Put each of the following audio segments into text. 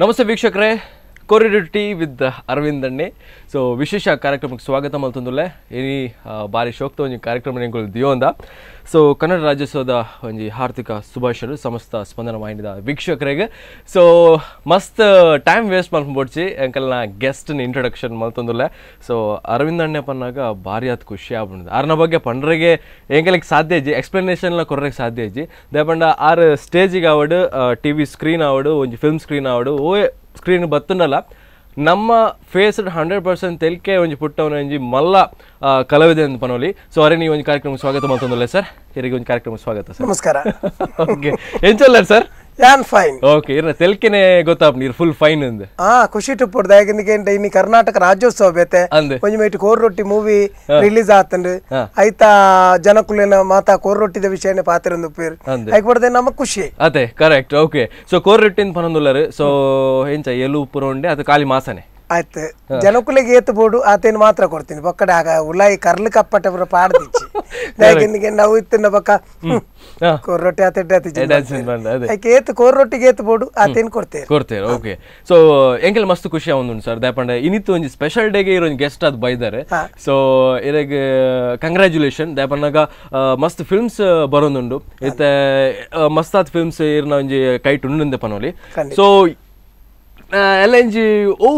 ನಮಸ್ತೆ ವೀಕ್ಷಕರೇ, ಕೋರಿ ರೊಟ್ಟಿ ವಿತ್ ಅರವಿಂದ್ ಅಣ್ಣೆ. ಸೊ ವಿಶೇಷ ಕಾರ್ಯಕ್ರಮಕ್ಕೆ ಸ್ವಾಗತ ಮಲ್ತೊಂದುಲ್ಲೆ ಏನಿ ಬಾರಿ ಶೋಕ್ತ ಒಂಜಿ ಕಾರ್ಯಕ್ರಮ ನಿಂಗಳು ದಿಯೋಂದ. ಸೊ ಕನ್ನಡ ರಾಜ್ಯೋತ್ಸವದ ಒಂಜಿ ಹಾರ್ದಿಕ ಶುಭಾಶಯಗಳು ಸಮಸ್ತ ಸ್ಪಂದನ ವಾಹಿನಿದ ವೀಕ್ಷಕರಿಗೆ. ಸೊ ಮಸ್ತ್ ಟೈಮ್ ವೇಸ್ಟ್ ಮಾಡ್ಕೊಂಡ್ಬಿಡ್ಚಿ ಎಂಕಲ್ನ ಗೆಸ್ಟ್ನ ಇಂಟ್ರೊಡಕ್ಷನ್ ಮಲ್ತೊಂದುಲ್ಲೆ. ಸೊ ಅರವಿಂದ್ ಅಣ್ಣೆ ಪನ್ನಾಗ ಭಾರಿ ಆತ್ ಖುಷಿ ಆಗ್ಬಿಡಿದೆ. ಅರ್ನ ಬಗ್ಗೆ ಪಂಡ್ರಿಗೆ ಎಂಕಲಿಗೆ ಸಾಧ್ಯ ಇಜ್ಜಿ ಎಕ್ಸ್ಪ್ಲನೇಷನ್ಲ ಕೊರ್ರಕ್ಕೆ ಸಾಧ್ಯ ಇಜ್ಜಿ ದಯಪಂಡ ಆರು ಸ್ಟೇಜಿಗೆ ಆವಡು TV ಸ್ಕ್ರೀನ್ ಆವಡು ಒಂಜಿ ಫಿಲ್ಮ್ ಸ್ಕ್ರೀನ್ ಆವಡು ಓ ಸ್ಕ್ರೀನ್ ಬತ್ತುಂಡಲ್ಲ ನಮ್ಮ ಫೇಸ್ 100% ತೆಲ್ಕೆ ಒಂಜಿ ಪುಟ್ಟವನ ಒಂಜಿ ಮಲ್ಲ ಕಲಾವಿದೆ ಅಂತ ಪನೋಲಿ. ಸೊ ಅರೆ ನೀವು ಒಂದು ಕಾರ್ಯಕ್ರಮ ಸ್ವಾಗತ ಮಾಡ್ತಂದಲ್ಲ ಸರ್, ಹಿರಿಗೆ ಒಂದು ಕಾರ್ಯಕ್ರಮ ಸ್ವಾಗತ ಸರ್. ನಮಸ್ಕಾರ. ಓಕೆ ಎಂಚಲ್ಲ ಸರ್? ಯಾನ್ ಫೈನ್. ಓಕೆ ಇರ್ನ ತೆಲ್ಕೆನೆ ಗೊತ್ತಾಪ್ ನೀರು ಫುಲ್ ಫೈನ್ ಅಂದೆ. ಖುಷಿ ಟುಪ್ಪುಡ್ದ ಯಾಕಂದ್ರೆ ಇನ್ನು ಕರ್ನಾಟಕ ರಾಜ್ಯೋತ್ಸವ ಬೇತೆ ಅಂದೆ ಒಂಜಿ ಮೇಟ್ ಕೋರ್ ರೊಟ್ಟಿ ಮೂವಿ ರಿಲೀಸ್ ಆತಂಡು ಐತ ಜನಕುಲೇನ ಮಾತಾ ಕೋರ್ ರೊಟ್ಟಿದ ವಿಷಯನೇ ಪಾತಿರೊಂದು ಪೇರು ಐಕ್ ಬಡ್ದೆ ನಮಕ್ ಖುಷಿ ಅದೇ ಕರೆಕ್ಟ್. ಓಕೆ ಸೊ ಕೋರ್ ರೊಟ್ಟಿನ ಪನೊಂದುಲ್ಲರು ಸೊ ಎಂಚ ಎಲು ಪುರ ಉಂಡೆ ಅದು ಖಾಲಿ ಮಾಸನೆ ಆಯ್ತು ಜನಕುಲೆಗೆ ಏತು ಬೋಡು ಆತೇನು ಮಾತ್ರ ಕೊಡ್ತೀನಿ ಬಕ್ಕಡೆ ಆಗ ಉಲಾಯಿ ಕರ್ಲು ಕಪ್ಪಟ್ಟೆ ಬರ ಪಾಡ್ದಿಚ್ಚಿ ಯಾಕೆ ನಾವು ಇತ್ತಿನ ಬಕ್ಕ ಕೋರ್ ರೊಟ್ಟಿ ಆತ ಏತು ಕೋರ್ ರೊಟ್ಟಿಗೆ ಏತು ಬೋಡು ಆತೇನು ಕೊಡ್ತೇವೆ. ಓಕೆ ಸೊ ಎಂಕೆಲ್ಲ ಮಸ್ತ್ ಖುಷಿ ಆವೊಂದುಂಡು ಸರ್ ದಯಪಂಡ ಇನ್ನಿತ್ತು ಒಂಜಿ ಸ್ಪೆಷಲ್ ಡೇಗೆ ಇರೋ ಗೆಸ್ಟ್ ಅದು ಬೈದಾರೆ. ಸೊ ಇರಗೆ ಕಂಗ್ರ್ಯಾಚುಲೇಷನ್ ದಯಪಂಡಾಗ ಮಸ್ತ್ ಫಿಲ್ಮ್ಸ್ ಬರೋದುಂಡು ಇತ್ತೆ ಮಸ್ತ್ ಆದ ಫಿಲ್ಮ್ಸ್ ಇರ್ನ ಒಂಜಿ ಕೈಟ್ ಉಂಡು ಪನೋಲಿ. ಸೊ LNG ಓ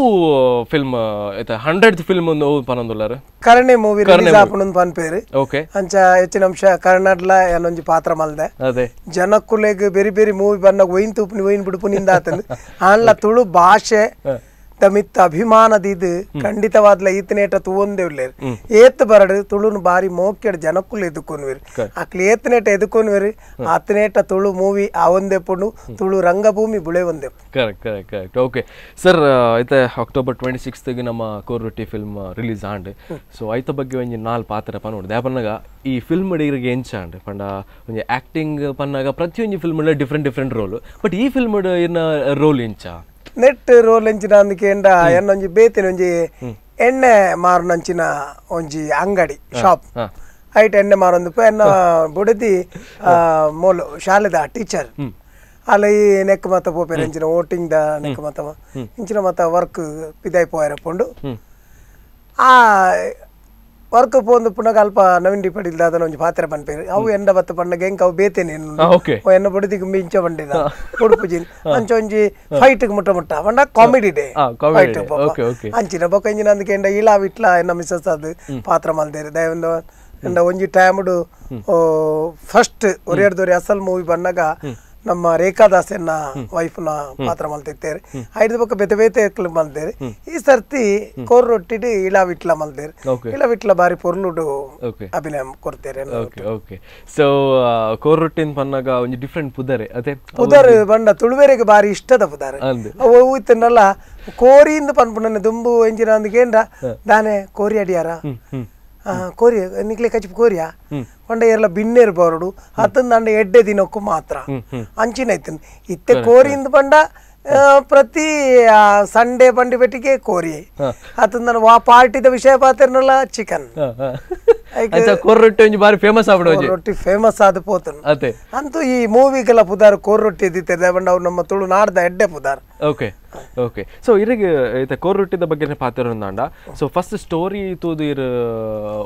ಫಿಲ್ಮ್ ಐತ 100th ಫಿಲ್ಮ್ ಒಂದು ಓ ಪನೊಂದುಲ್ಲಾರ ಕರ್ಣೆ ಮೂವಿ ರಿಲೀಸ್ ಆಪುಂಡು ಪನ್ಪೇರು. ಓಕೆ ಅಂಚ ಹೆಚ್ಚಿನ ಅಂಶ ಕನ್ನಡಲ ಏನೊಂಜಿ ಪಾತ್ರ ಮಲ್ದೆ ಅದೇ ಜನಕ್ಕುಲೆಗ್ ಬೇರೆ ಬೇರೆ ಮೂವಿ ಬಂದಾಗ ಒಯ್ನ್ ತೂಪುನಿ ಒಯ್ನ್ ಬಿಡುಪು ನಿಂದ ಆತಂದು ಆನ್ಲ ತುಳು ಭಾಷೆ ಮಿತ್ತ ಅಭಿಮಾನದಿದ್ದು ಖಂಡಿತವಾದ್ಲ ಈತನೇಟ ತೂವೊಂದೇವ್ಲೇರು ಏತ್ ಬರಡು ತುಳುನು ಬಾರಿ ಮೋಕ್ಯಡ್ ಜನಕ್ಕುಲು ಎದುಕೊನ್ವೇರು ಅಕ್ಲಿ ಏತನೇಟ ಎದುಕೊನ್ವೇರು ಆತನೇಟ ತುಳು ಮೂವಿ ಆವೊಂದೆಪ್ಪುಂಡು ತುಳು ರಂಗಭೂಮಿ ಬುಳೆ ಒಂದೆ. Correct correct correct. Okay sir ಐತೆ October 26 ನಮ್ಮ core Rotti film release and. So ಐತ ಬಗ್ಗೆ ಒಂಜಿ 4 ಪಾತ್ರ ಪನೋಡು ದಯಪನ್ನಾಗ ಈ ಫಿಲ್ಮ್ ಇರಿಗೆ ಎಂಚ ಅಂಡ್ ಪಂಡ ಒಂಜಿ ಆಕ್ಟಿಂಗ್ ಪನ್ನಾಗ ಪ್ರತಿಯೊಂದು ಫಿಲ್ಮ್ ಡಿಫ್ರೆಂಟ್ ರೋಲ್ ಬಟ್ ಈ ಫಿಲ್ಮ್ ಇನ್ನ ರೋಲ್ ಎಂಚ ನೆಟ್ ರೋಲ್ ಎಂಚಿನ ಅಂದಕ್ಕೆ ಎನ್ನೊಂಜಿ ಬೇತಿನ ಒಂಜಿ ಎಣ್ಣೆ ಮಾರುನಂಚಿನ ಒಂಜಿ ಅಂಗಡಿ ಶಾಪ್ ಐಟ್ ಎಣ್ಣೆ ಮಾರೊಂದು ಎನ್ನ ಬುಡದಿ ಮೋಲು ಶಾಲೆದ ಟೀಚರ್ ಅಲ್ಲ ಈ ನೆಕ್ ಮತ್ತ ಪೋಪೇರ ಎಂಚಿನ ವೋಟಿಂಗ್ ದ ನೆಕ್ ಮತ್ತ ಇಂಚಿನ ಮತ್ತ ವರ್ಕ್ ಪಿದಾಯ್ ಪೋಯರಪ್ಪುಂಡು ಆ ವರ್ಕ್ ಪೋಂದು ಪುನಃ ಅಲ್ಪ ನವೀನ್ ಡಿಪಡಿಲ್ದ ಅದನ್ನ ಒಂಜಿ ಪಾತ್ರ ಪನ್ಪೇರು ಅವು ಎಂಡ ಬತ್ತ ಪಂಡಗೆ ಎಂಕ್ ಅವು ಬೇತೇನೆ ಎನ್ನ ಬುಡದಿಗೆ ಮಿಂಚ ಬಂಡಿದ ಉಡುಪುಜಿನ್ ಅಂಚ ಒಂಜಿ ಫೈಟ್ ಮುಟ್ಟ ಬಂಡ ಕಾಮಿಡಿ ಡೇ ಫೈಟ್ ಅಂಚಿನ ಬೊಕ್ಕ ಇಂಜಿನ ಅಂದಕ್ಕೆ ಎಂಡ ಇಲಾ ವಿಟ್ಲ ಎನ್ನ ಮಿಸಸ್ ಅದು ಪಾತ್ರ ಮಲ್ದೇರು ದಯವಿಂದ ಎಂಡ ಒಂಜಿ ಟೈಮ್ಡು ಫಸ್ಟ್ ಒರಿಯರ್ದೋರಿ ಅಸಲ್ ಮೂವಿ ಬಂದಾಗ ನಮ್ಮ ರೇಖಾದಾಸ್ ಎನ್ನ ವೈಫ್ನ ಪಾತ್ರ ಮಲ್ತಿತ್ತೇರು ಐದು ಬೊಕ್ಕ ಬೇತೆ ಬೇತೆ ಮಲ್ತೇರು. ಈ ಸರ್ತಿ ಕೋರ್ ರೊಟ್ಟಿಡು ಇಲಾ ವಿಟ್ಲ ಮಲ್ತೇರು ಇಲಾ ವಿಟ್ಲ ಬಾರಿ ಪೊರ್ಲುಡು ಅಭಿನಯ ಕೊಡ್ತೇರೆ. ಸೊ ಕೋರ್ ರೊಟ್ಟಿನ ಪನ್ನಾಗ ಒಂಜಿ ಡಿಫ್ರೆಂಟ್ ಪುದರೆ ಅದೇ ಪುದರ್ ಬಂಡ ತುಳುವೆರೆಗೆ ಬಾರಿ ಇಷ್ಟದ ಪುದಾರೆ ಅವು ಇತ್ತನಲ್ಲ ಕೋರಿಯಿಂದ ಪನ್ಪುಣ್ಣ ದುಂಬು ಎಂಜಿನ ಅಂದಕೇಂದ್ರ ದಾನೆ ಕೋರಿ ಅಡಿಯಾರ ಕೋರಿ ನಿಕ್ಲೆ ಕಚ್ಚಿ ಕೋರಿಯಾ ಒಂಡ ಎಲ್ಲ ಬಿನ್ನೇರು ಬರೋಡು ಹತ್ತಂದ ಅಂಡ ಎಡ್ಡೆ ದಿನಕ್ಕೂ ಮಾತ್ರ ಅಂಚಿನ ಐತನ್ ಇತ್ತೆ ಕೋರಿಯಿಂದ ಬಂಡ ಪ್ರತಿ ಸಂಡೇ ಬಂಡಿ ಬೆಟ್ಟಿಗೆ ಕೋರಿ ಹತ್ತಂದ ಪಾರ್ಟಿದ ವಿಷಯ ಪಾತ್ರನಲ್ಲ ಚಿಕನ್ ಕೋರ್ ರೊಟ್ಟಿ ಒಂಜಿ ಬಾರಿ ಫೇಮಸ್ ಆಗ್ಬಿಡೋದು ರೊಟ್ಟಿ ಫೇಮಸ್ ಆದ ಪೋತನ್ ಅಂತೂ ಈ ಮೂವಿಗೆಲ್ಲ ಪುದಾರ ಕೋರ್ ರೊಟ್ಟಿ ಇದ್ದಿತ್ತೆ ಬಂಡ ಅವ್ರು ನಮ್ಮ ತುಳು ನಾಡ್ದ ಎಡ್ಡೆ ಪುದಾರ. ಓಕೆ ಓಕೆ ಸೊ ಇರಿಗೆ ಐತೆ ಕೋರ್ ರೊಟ್ಟಿದ ಬಗ್ಗೆ ಪಾತ್ರ ಅಂಡ. ಸೊ ಫಸ್ಟ್ ಸ್ಟೋರಿ ತೂದು ಇರ್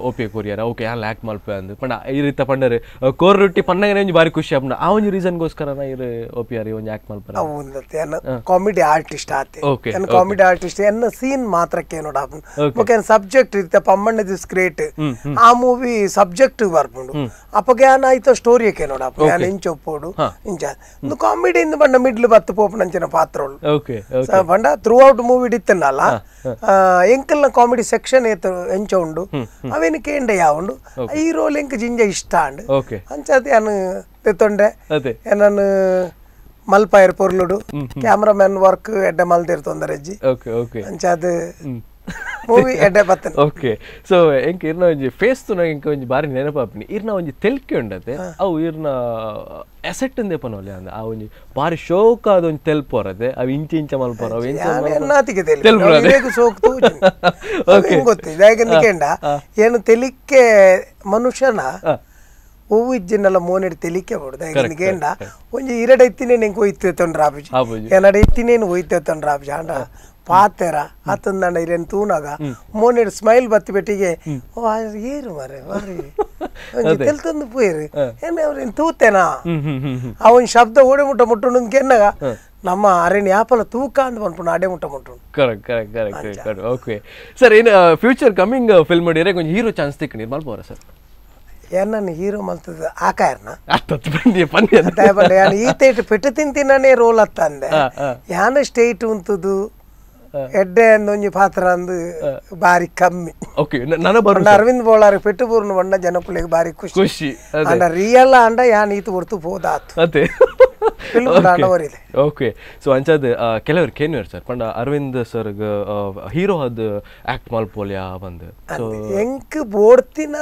ಓಪಿ ಕೋರಿಯಾರ ಓಕೆ ಯಾರು ಆಕ್ಟ್ ಮಲ್ಪೆ ಅಂದ್ ಪಂಡ ಈ ರೀತಿ ಪಂಡರ್ ಕೋರ್ ರೊಟ್ಟಿ ಪಂಡಂಗೆ ಒಂಜಿ ಬಾರಿ ಖುಷಿ ಆಪಂಡ ಆ ಒಂಜಿ ರೀಸನ್ಗೋಸ್ಕರ ಇರ್ ಓಪಿ ಯಾರು ಒಂಜಿ ಆಕ್ಟ್ ಮಲ್ಪರ ಕಾಮಿಡಿ ಆರ್ಟಿಸ್ಟ್ ಆತೆ ಕಾಮಿಡಿ ಆರ್ಟಿಸ್ಟ್ ಎನ್ನ ಸೀನ್ ಮಾತ್ರಕ್ಕೆ ನೋಡ ಓಕೆ ಸಬ್ಜೆಕ್ಟ್ ಇರುತ್ತೆ ಪಮ್ಮಣ್ಣ ದಿಸ್ ಗ್ರೇಟ್ ಆ ಮೂವಿ ಸಬ್ಜೆಕ್ಟ್ ಬರ್ಪುಂಡು ಅಪಗ್ಯಾನ ಆಯ್ತು ಸ್ಟೋರಿಯಕ್ಕೆ ನೋಡ ಯಾನ್ ಇಂಚೊಪ್ಪೋಡು ಇಂಚ ಕಾಮಿಡಿಯಿಂದ ಬಂಡ ಮಿಡ್ಲ್ ಬತ್ತು ಪೋಪನಂಚಿನ ಪಾತ್ರೋಳು ಬಂಡ ಥ್ರೂ ಔಟ್ ಮೂವಿ ಇತ್ತನಲ್ಲ ಎಂಕಲ್ನ ಕಾಮಿಡಿ ಸೆಕ್ಷನ್ ಏತ ಎಂಚ ಉಂಡು ಅವೇನಕ್ಕೆ ಎಂಡ ಯಾವುಂಡು ಈ ರೋಲ್ ಎಂಕ್ ಜಿಂಜ ಇಷ್ಟ ಅಂಡ್ ಅಂಚದ ಯಾನು ತೆತ್ತೊಂಡೆ ನಾನು ಮಲ್ಪಾಯರ್ ಪೊರ್ಲುಡು ಕ್ಯಾಮ್ರಾಮನ್ ವರ್ಕ್ ಎಡ್ಡೆ ಮಲ್ದಿರ್ ತೊಂದರೆಜ್ಜಿ ಅಂಚಾದ ಮೂವಿ ಎಡ್ಡೆ ಬತ್ತನ್. ಓಕೆ ಸೊ ಎಂಕ್ ಇರ್ನ ಒಂಜಿ ಫೇಸ್ ತು ಎಂಕ್ ಒಂಜಿ ಬಾರಿ ನೆನಪಾಪ್ನಿ ಇರ್ನ ಒಂಜಿ ತೆಲ್ಕೆ ಉಂಡತೆ ಅವು ಇರ್ನ ಎಸೆಟ್ ಅಂದೆ ಪನೋಲಿ ಅಂದ ಆ ಒಂಜಿ ಬಾರಿ ಶೋಕ ಅದ ಒಂಜಿ ತೆಲ್ಪೋರದೆ ಅವು ಇಂಚ ಇಂಚ ಮಲ್ಪೋರ ಅವು ಎನ್ನಾತಿಗೆ ಸೋಕ್ತು ಗೊತ್ತಿದೆ ಯಾಕಂದ್ರೆ ಏನು ತೆಲಿಕ್ಕೆ ಮನುಷ್ಯನ ಹೂವು ಇಜ್ಜಿನೆಲ್ಲ ಮೋನೆಡ್ ತೆಲಿಕೆ ಬಿಡುದು ನಿಗೇಂಡ ಒಂಜಿ ಇರಡ ಇತ್ತಿನೇ ನಿಂಗೆ ಹೋಯ್ತು ತೊಂಡ್ರ ಆಪುಜಿ ಏನಡ ಇತ್ತಿನೇನು ಹೋಯ್ತು ತೊಂಡ್ರ ಆಪುಜಿ ಅಂಡ ಪಾತೆರ ಅತ್ತಂದಂಡ ಇರೇನು ತೂನಾಗ ಮೋನೆಡ್ ಸ್ಮೈಲ್ ಬತ್ತಿ ಬೆಟ್ಟಿಗೆ ಏರು ಮರೆ ಬಾರಿ ತೆಲ್ತಂದು ಪೋಯ್ರಿ ಏನ ಅವ್ರೇನು ತೂತೇನಾ ಅವನ್ ಶಬ್ದ ಓಡಿ ಮುಟ್ಟ ಮುಟ್ಟು ಕೆನ್ನಾಗ ನಮ್ಮ ಅರೆನ್ ಯಾಪಲ ತೂಕ ಅಂತ ಬಂದ್ಪುಣ ಅಡೆ ಮುಟ್ಟ ಮುಟ್ಟು correct correct correct correct okay sir ಏನು ಫ್ಯೂಚರ್ ಕಮಿಂಗ್ ಫಿಲ್ಮ್ ಮಾಡಿದ್ರೆ ಕೊಂಚ ಹೀರೋ ಚಾನ್ಸ್ ತಿಕ್ಕಣಿ ಮಲ್ಪೋರ ಸರ್ ಏನ ಹೀರೋ ಮಲ್ತದ ಆಕಾಯರ್ನ ಪಂದ್ಯ ಈತೇಟ್ ಪೆಟ್ಟು ತಿಂತಿನೇ ರೋಲ್ ಅತ್ತ ಅಂದೆ ಯಾನ ಸ್ಟೇಟ್ ಉಂತದು ಎಡ್ಡೆ ಒಂಜಿ ಪಾತ್ರ ಅಂದು ಬಾರಿ ಕಮ್ಮಿ ಅರವಿಂದ್ ಬೋಳಾರ್ ಪೆಟ್ಟು ಪೂರ್ಣ ಬಣ್ಣ ಜನಪುಳಿಗೆ ಬಾರಿ ಖುಷಿ ಅಂಡ ರಿಯಲ್ ಅಂಡ ಯಾನ್ ಈತ ಹೊರ್ತು ಹೋದಾತು ಅದೇ ಓಕೆ ಸೊ ಅಂಚಾದ ಕೆಲವರು ಕೇನ್ವೇರ್ ಸರ್ ಪಂಡ ಅರವಿಂದ್ ಸರ್ ಹೀರೋ ಅದು ಆಕ್ಟ್ ಮಲ್ಪೋಲ್ಯಾ ಬಂದು ಎಂಕ್ ಬೋಡ್ತಿನ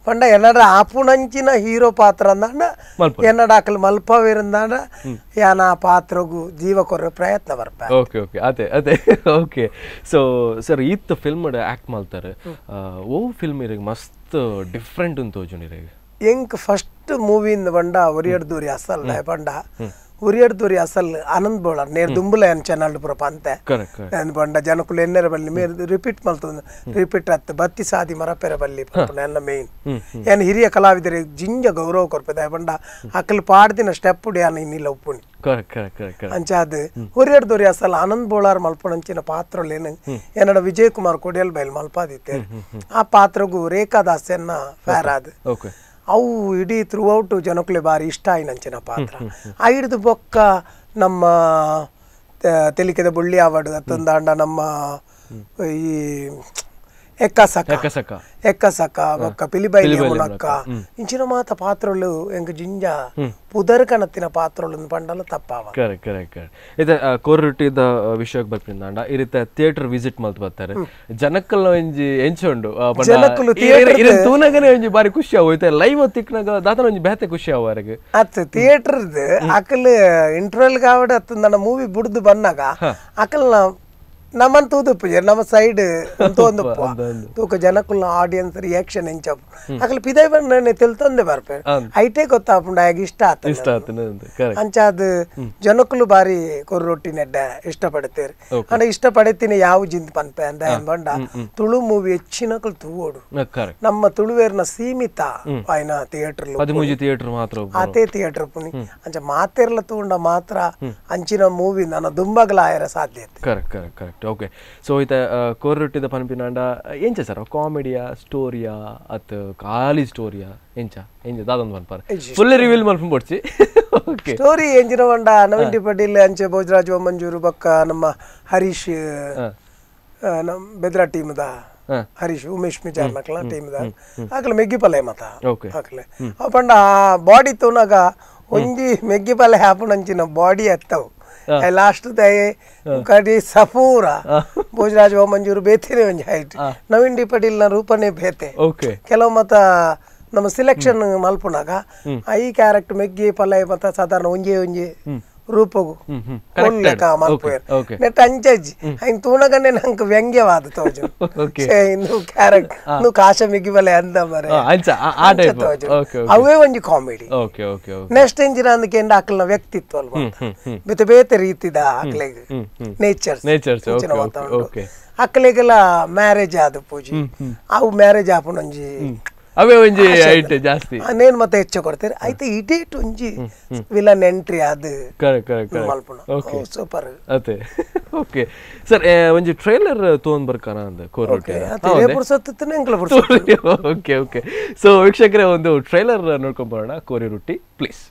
ಪಂಡ ಎನ್ನಡ ಆಪುಣಂಚಿನ ಹೀರೋ ಪಾತ್ರ ಅಂದಾಂಡ ಎನ್ನಡ ಆಕಲ್ ಮಲ್ಪವಿರಂದಾಂಡ ಯಾನ ಆ ಪಾತ್ರಗೂ ಜೀವ ಕೊರ ಪ್ರಯತ್ನ ಬರ್ಪ ಓಕೆ ಓಕೆ ಅದೇ ಅದೇ ಓಕೆ ಸೊ ಸರ್ ಈತ್ ಫಿಲ್ಮ್ ಆಕ್ಟ್ ಮಾಡ್ತಾರೆ ಓ ಫಿಲ್ಮ್ ಇರಿಗೆ ಮಸ್ತ್ ಡಿಫ್ರೆಂಟ್ ಅಂತ ತೋಜುನಿರಿಗೆ ಎಂಕ್ ಫಸ್ಟ್ ಮೂವಿಯಿಂದ ಬಂಡ ಒರಿಯಡ್ದೂರಿ ಅಸಲ್ ಬಂಡ ಉರಿಯಡ್ದೂರಿ ಅಸಲ್ ಆನಂದ್ ಬೋಳಾರ್ ನೇರ್ ದುಂಬುಲ ಏನ್ ಚಾನಲ್ ಪುರ ಪಂತೆ ಬಂಡ ಜನಕುಲು ಎನ್ನೆರ ಬಲ್ಲಿ ಮೇರ್ ರಿಪೀಟ್ ಮಲ್ತದ ರಿಪೀಟ್ ಅತ್ತ ಬತ್ತಿ ಸಾದಿ ಮರಪೆರ ಬಲ್ಲಿ ನನ್ನ ಮೇನ್ ಏನ್ ಹಿರಿಯ ಕಲಾವಿದರಿಗೆ ಜಿಂಜ ಗೌರವ ಕೊರ್ಪದ ಬಂಡ ಅಕಲ್ ಪಾಡ್ದಿನ ಸ್ಟೆಪ್ ಯಾನ ಇನ್ನಿಲ್ಲ ಉಪ್ಪುಣಿ ಅಂಚಾದ ಹುರಿಯಡ್ದೂರಿ ಅಸಲ್ ಆನಂದ್ ಬೋಳಾರ್ ಮಲ್ಪಣಂಚಿನ ಪಾತ್ರಲೇನು ಏನಡ ವಿಜಯ್ ಕುಮಾರ್ ಕೊಡಿಯಲ್ ಬೈಲ್ ಮಲ್ಪಾದಿತ್ತೆ ಆ ಪಾತ್ರಗೂ ರೇಖಾದಾಸ್ ಎನ್ನ ಫೇರ್ ಆದ್ ಅವು ಇಡೀ ಥ್ರೂ ಔಟ್ ಜನಕುಲೆ ಬಾರಿ ಇಷ್ಟ ಆಯ್ನಂಚಿನ ಪಾತ್ರ ಆ ಹಿಡಿದು ಬೊಕ್ಕ ನಮ್ಮ ತೆಲಿಕೆದ ಬುಳ್ಳಿ ಅವಾರ್ಡ್ ಅತ್ತಂದಾಂಡ ನಮ್ಮ ಈ ಎಕ್ಕಸಕ ಬೊಕ್ಕ ಪಿಲಿಬೈಲಿ ಮುನಕ್ಕ ಇಂಚಿನ ಮಾತ ಪಾತ್ರಗಳು ಎಂಕ ಜಿಂಜ ಪುದರ್ ಕಣತ್ತಿನ ಪಾತ್ರಗಳು ಪಂಡಲ ತಪ್ಪಾವ ಕರೆಕ್ಟ್ ಕರೆಕ್ಟ್ ಕರೆಕ್ಟ್ ಇದು ಕೋರೊಟ್ಟಿದ ವಿಷಯಕ್ಕೆ ಬರ್ಪಿಂದಾಂಡ ಈ ರೀತಿ ಥಿಯೇಟರ್ ವಿಸಿಟ್ ಮಲ್ತ್ ಬರ್ತಾರೆ ಜನಕ್ಕಲ್ಲ ಒಂಜಿ ಎಂಚುಂಡು ಜನಕ್ಕಲು ತೂನಗನೆ ಒಂಜಿ ಬಾರಿ ಖುಷಿ ಆಗೋಯ್ತು ಲೈವ್ ತಿಕ್ನಾಗ ದಾತನ ಒಂಜಿ ಬೇತೆ ಖುಷಿ ಆವರೆಗೆ ಅತ್ ಥಿಯೇಟರ್ದ ಅಕಲ್ ಇಂಟರ್ವಲ್ ಗಾವಡ ಅತ್ತ ಮೂವಿ ಬುಡ್ದು ಬಂದಾಗ ಅಕಲ್ ನಮ್ಮನ್ ತೂದುಪ್ಪು ನಮ್ಮ ಸೈಡ್ ತೋಂದುಪ್ಪು ತೂಕ ಜನಕ್ಕುಲ್ಲ ಆಡಿಯನ್ಸ್ ರಿಯಾಕ್ಷನ್ ಎಂಚಪ್ಪು ಅಕಲ್ ಪಿದೈ ಬಂದ ತಿಳ್ತಂದೆ ಬರ್ಪೆ ಐಟೇ ಗೊತ್ತಾಪುಂಡ ಆಗ ಇಷ್ಟ ಅಂಚಾದ ಜನಕ್ಕುಲು ಬಾರಿ ಕೊರ್ರೊಟ್ಟಿ ನೆಡ್ಡ ಇಷ್ಟಪಡ್ತೇರಿ ಅಂಡ ಇಷ್ಟಪಡ್ತೀನಿ ಯಾವ ಜಿಂದ್ ಪನ್ಪೆ ಅಂದ ಬಂಡ ತುಳು ಮೂವಿ ಹೆಚ್ಚಿನಕಲ್ ತೂವೋಡು ನಮ್ಮ ತುಳುವೇರ್ನ ಸೀಮಿತ ಆಯ್ನ ಥಿಯೇಟರ್ ಮಾತ್ರ ಅದೇ ಥಿಯೇಟರ್ ಪುನಿ ಅಂಚ ಮಾತೆರ್ಲ ತಗೊಂಡ ಮಾತ್ರ ಅಂಚಿನ ಮೂವಿ ನನ್ನ ದುಂಬಗಲ ಆಯರ ಸಾಧ್ಯತೆ correct correct correct okay so ಈತ ಕೋರೊಟ್ಟಿದ ಪನ್ಪಿನಾಂಡ ಎಂಚ ಸರ್ ಕಾಮಿಡಿಯಾ ಸ್ಟೋರಿಯಾ ಅತ್ ಖಾಲಿ ಸ್ಟೋರಿಯಾ ಎಂಚ ಎಂಚ ದಾದೊಂದು ಪನ್ಪಾರ ಫುಲ್ ರಿವೀಲ್ ಮಲ್ಪು ಕೊಡ್ಸಿ ಓಕೆ ಸ್ಟೋರಿ ಎಂಚಿನ ಬಂಡ ನವೀನ್ ಪಟೇಲ್ ಅಂಚೆ ಭೋಜರಾಜ್ ಮಂಜೂರು ಬಕ್ಕ ನಮ್ಮ ಹರೀಶ್ ನಮ್ಮ ಬೆದ್ರಾ ಟೀಮ್ದ ಹರೀಶ್ ಉಮೇಶ್ ಮಿಜಾರ್ ನಕ್ಲ ಟೀಮ್ದ ಆಕಲೆ ಮೆಗ್ಗಿಪಲ್ಲೆ ಮತ ಆಕಲೆ ಅವ ಪಂಡ ಬಾಡಿ ತೋನಾಗ ಒಂಜಿ ಮೆಗ್ಗಿಪಲ್ಲೆ ಹಾಪುನಂಚಿನ ಬಾಡಿ ಎತ್ತವು ಲಾಸ್ಟ್ ಕಡಿ ಸಪೂರ ಭೋಜರಾಜ್ ಮಂಜೂರು ಬೇತೇನೆ ಒಂಜಿ ಹೈಟ್ ನವೀನ್ ಡಿ ಪಟೇಲ್ ನ ರೂಪನೇ ಬೇತೆ ಕೆಲವು ಮತ್ತ ನಮ್ಮ ಸಿಲೆಕ್ಷನ್ ಮಲ್ಪುನಾಗ ಈ ಕ್ಯಾರೆಕ್ಟರ್ ಮೆಗ್ಗಿ ಪಲ್ಲೆ ಮತ್ತ ಸಾಧಾರಣ ಒಂಜಿ ಒಂಜಿ ರೂಪಗು ಲೆಕ್ಕ ಮಲ್ಪುಯರ್ ನೆಟ್ ಅಂಚಜ್ಜಿ ಐನ್ ತೂನಗನೆ ನಂಗೆ ವ್ಯಂಗ್ಯವಾದ ತೋಜು ಇನ್ನು ಕ್ಯಾರೆಕ್ಟ್ ಇನ್ನು ಕಾಶ ಮಿಗಿಬಲೆ ಅಂದ ಮರೆ ಅವೇ ಒಂಜಿ ಕಾಮಿಡಿ ನೆಕ್ಸ್ಟ್ ಎಂಜಿನ ಅಂದಕ್ಕೆ ಎಂಡ ಆಕಲ್ನ ವ್ಯಕ್ತಿತ್ವ ಅಲ್ವಾ ಬೇತೆ ಬೇತೆ ರೀತಿದ ಆಕಲೆಗೆ ನೇಚರ್ ಅಕ್ಕಲಿಗೆಲ್ಲ ಮ್ಯಾರೇಜ್ ಆದ ಪೂಜಿ ಅವು ಮ್ಯಾರೇಜ್ ಆಪುನೊಂಜಿ ಅವೇ ಒಂಜಿ ಐಟ್ ಜಾಸ್ತಿ ನೇನ್ ಮತ್ತೆ ಹೆಚ್ಚು ಕೊಡ್ತೀರಿ ಐತೆ ಇಡೇಟ್ ಒಂಜಿ ವಿಲನ್ ಎಂಟ್ರಿ ಅದು ಸೂಪರ್ ಅದೇ ಓಕೆ ಸರ್ ಒಂಜಿ ಟ್ರೈಲರ್ ತಗೊಂಡ್ ಬರ್ಕಾನ ಅಂದ ಕೋರೊಟ್ಟಿ ಓಕೆ ಓಕೆ ಸೊ ವೀಕ್ಷಕರೇ ಒಂದು ಟ್ರೈಲರ್ ನೋಡ್ಕೊಂಡ್ ಬರೋಣ ಕೋರಿ ರೊಟ್ಟಿ ಪ್ಲೀಸ್.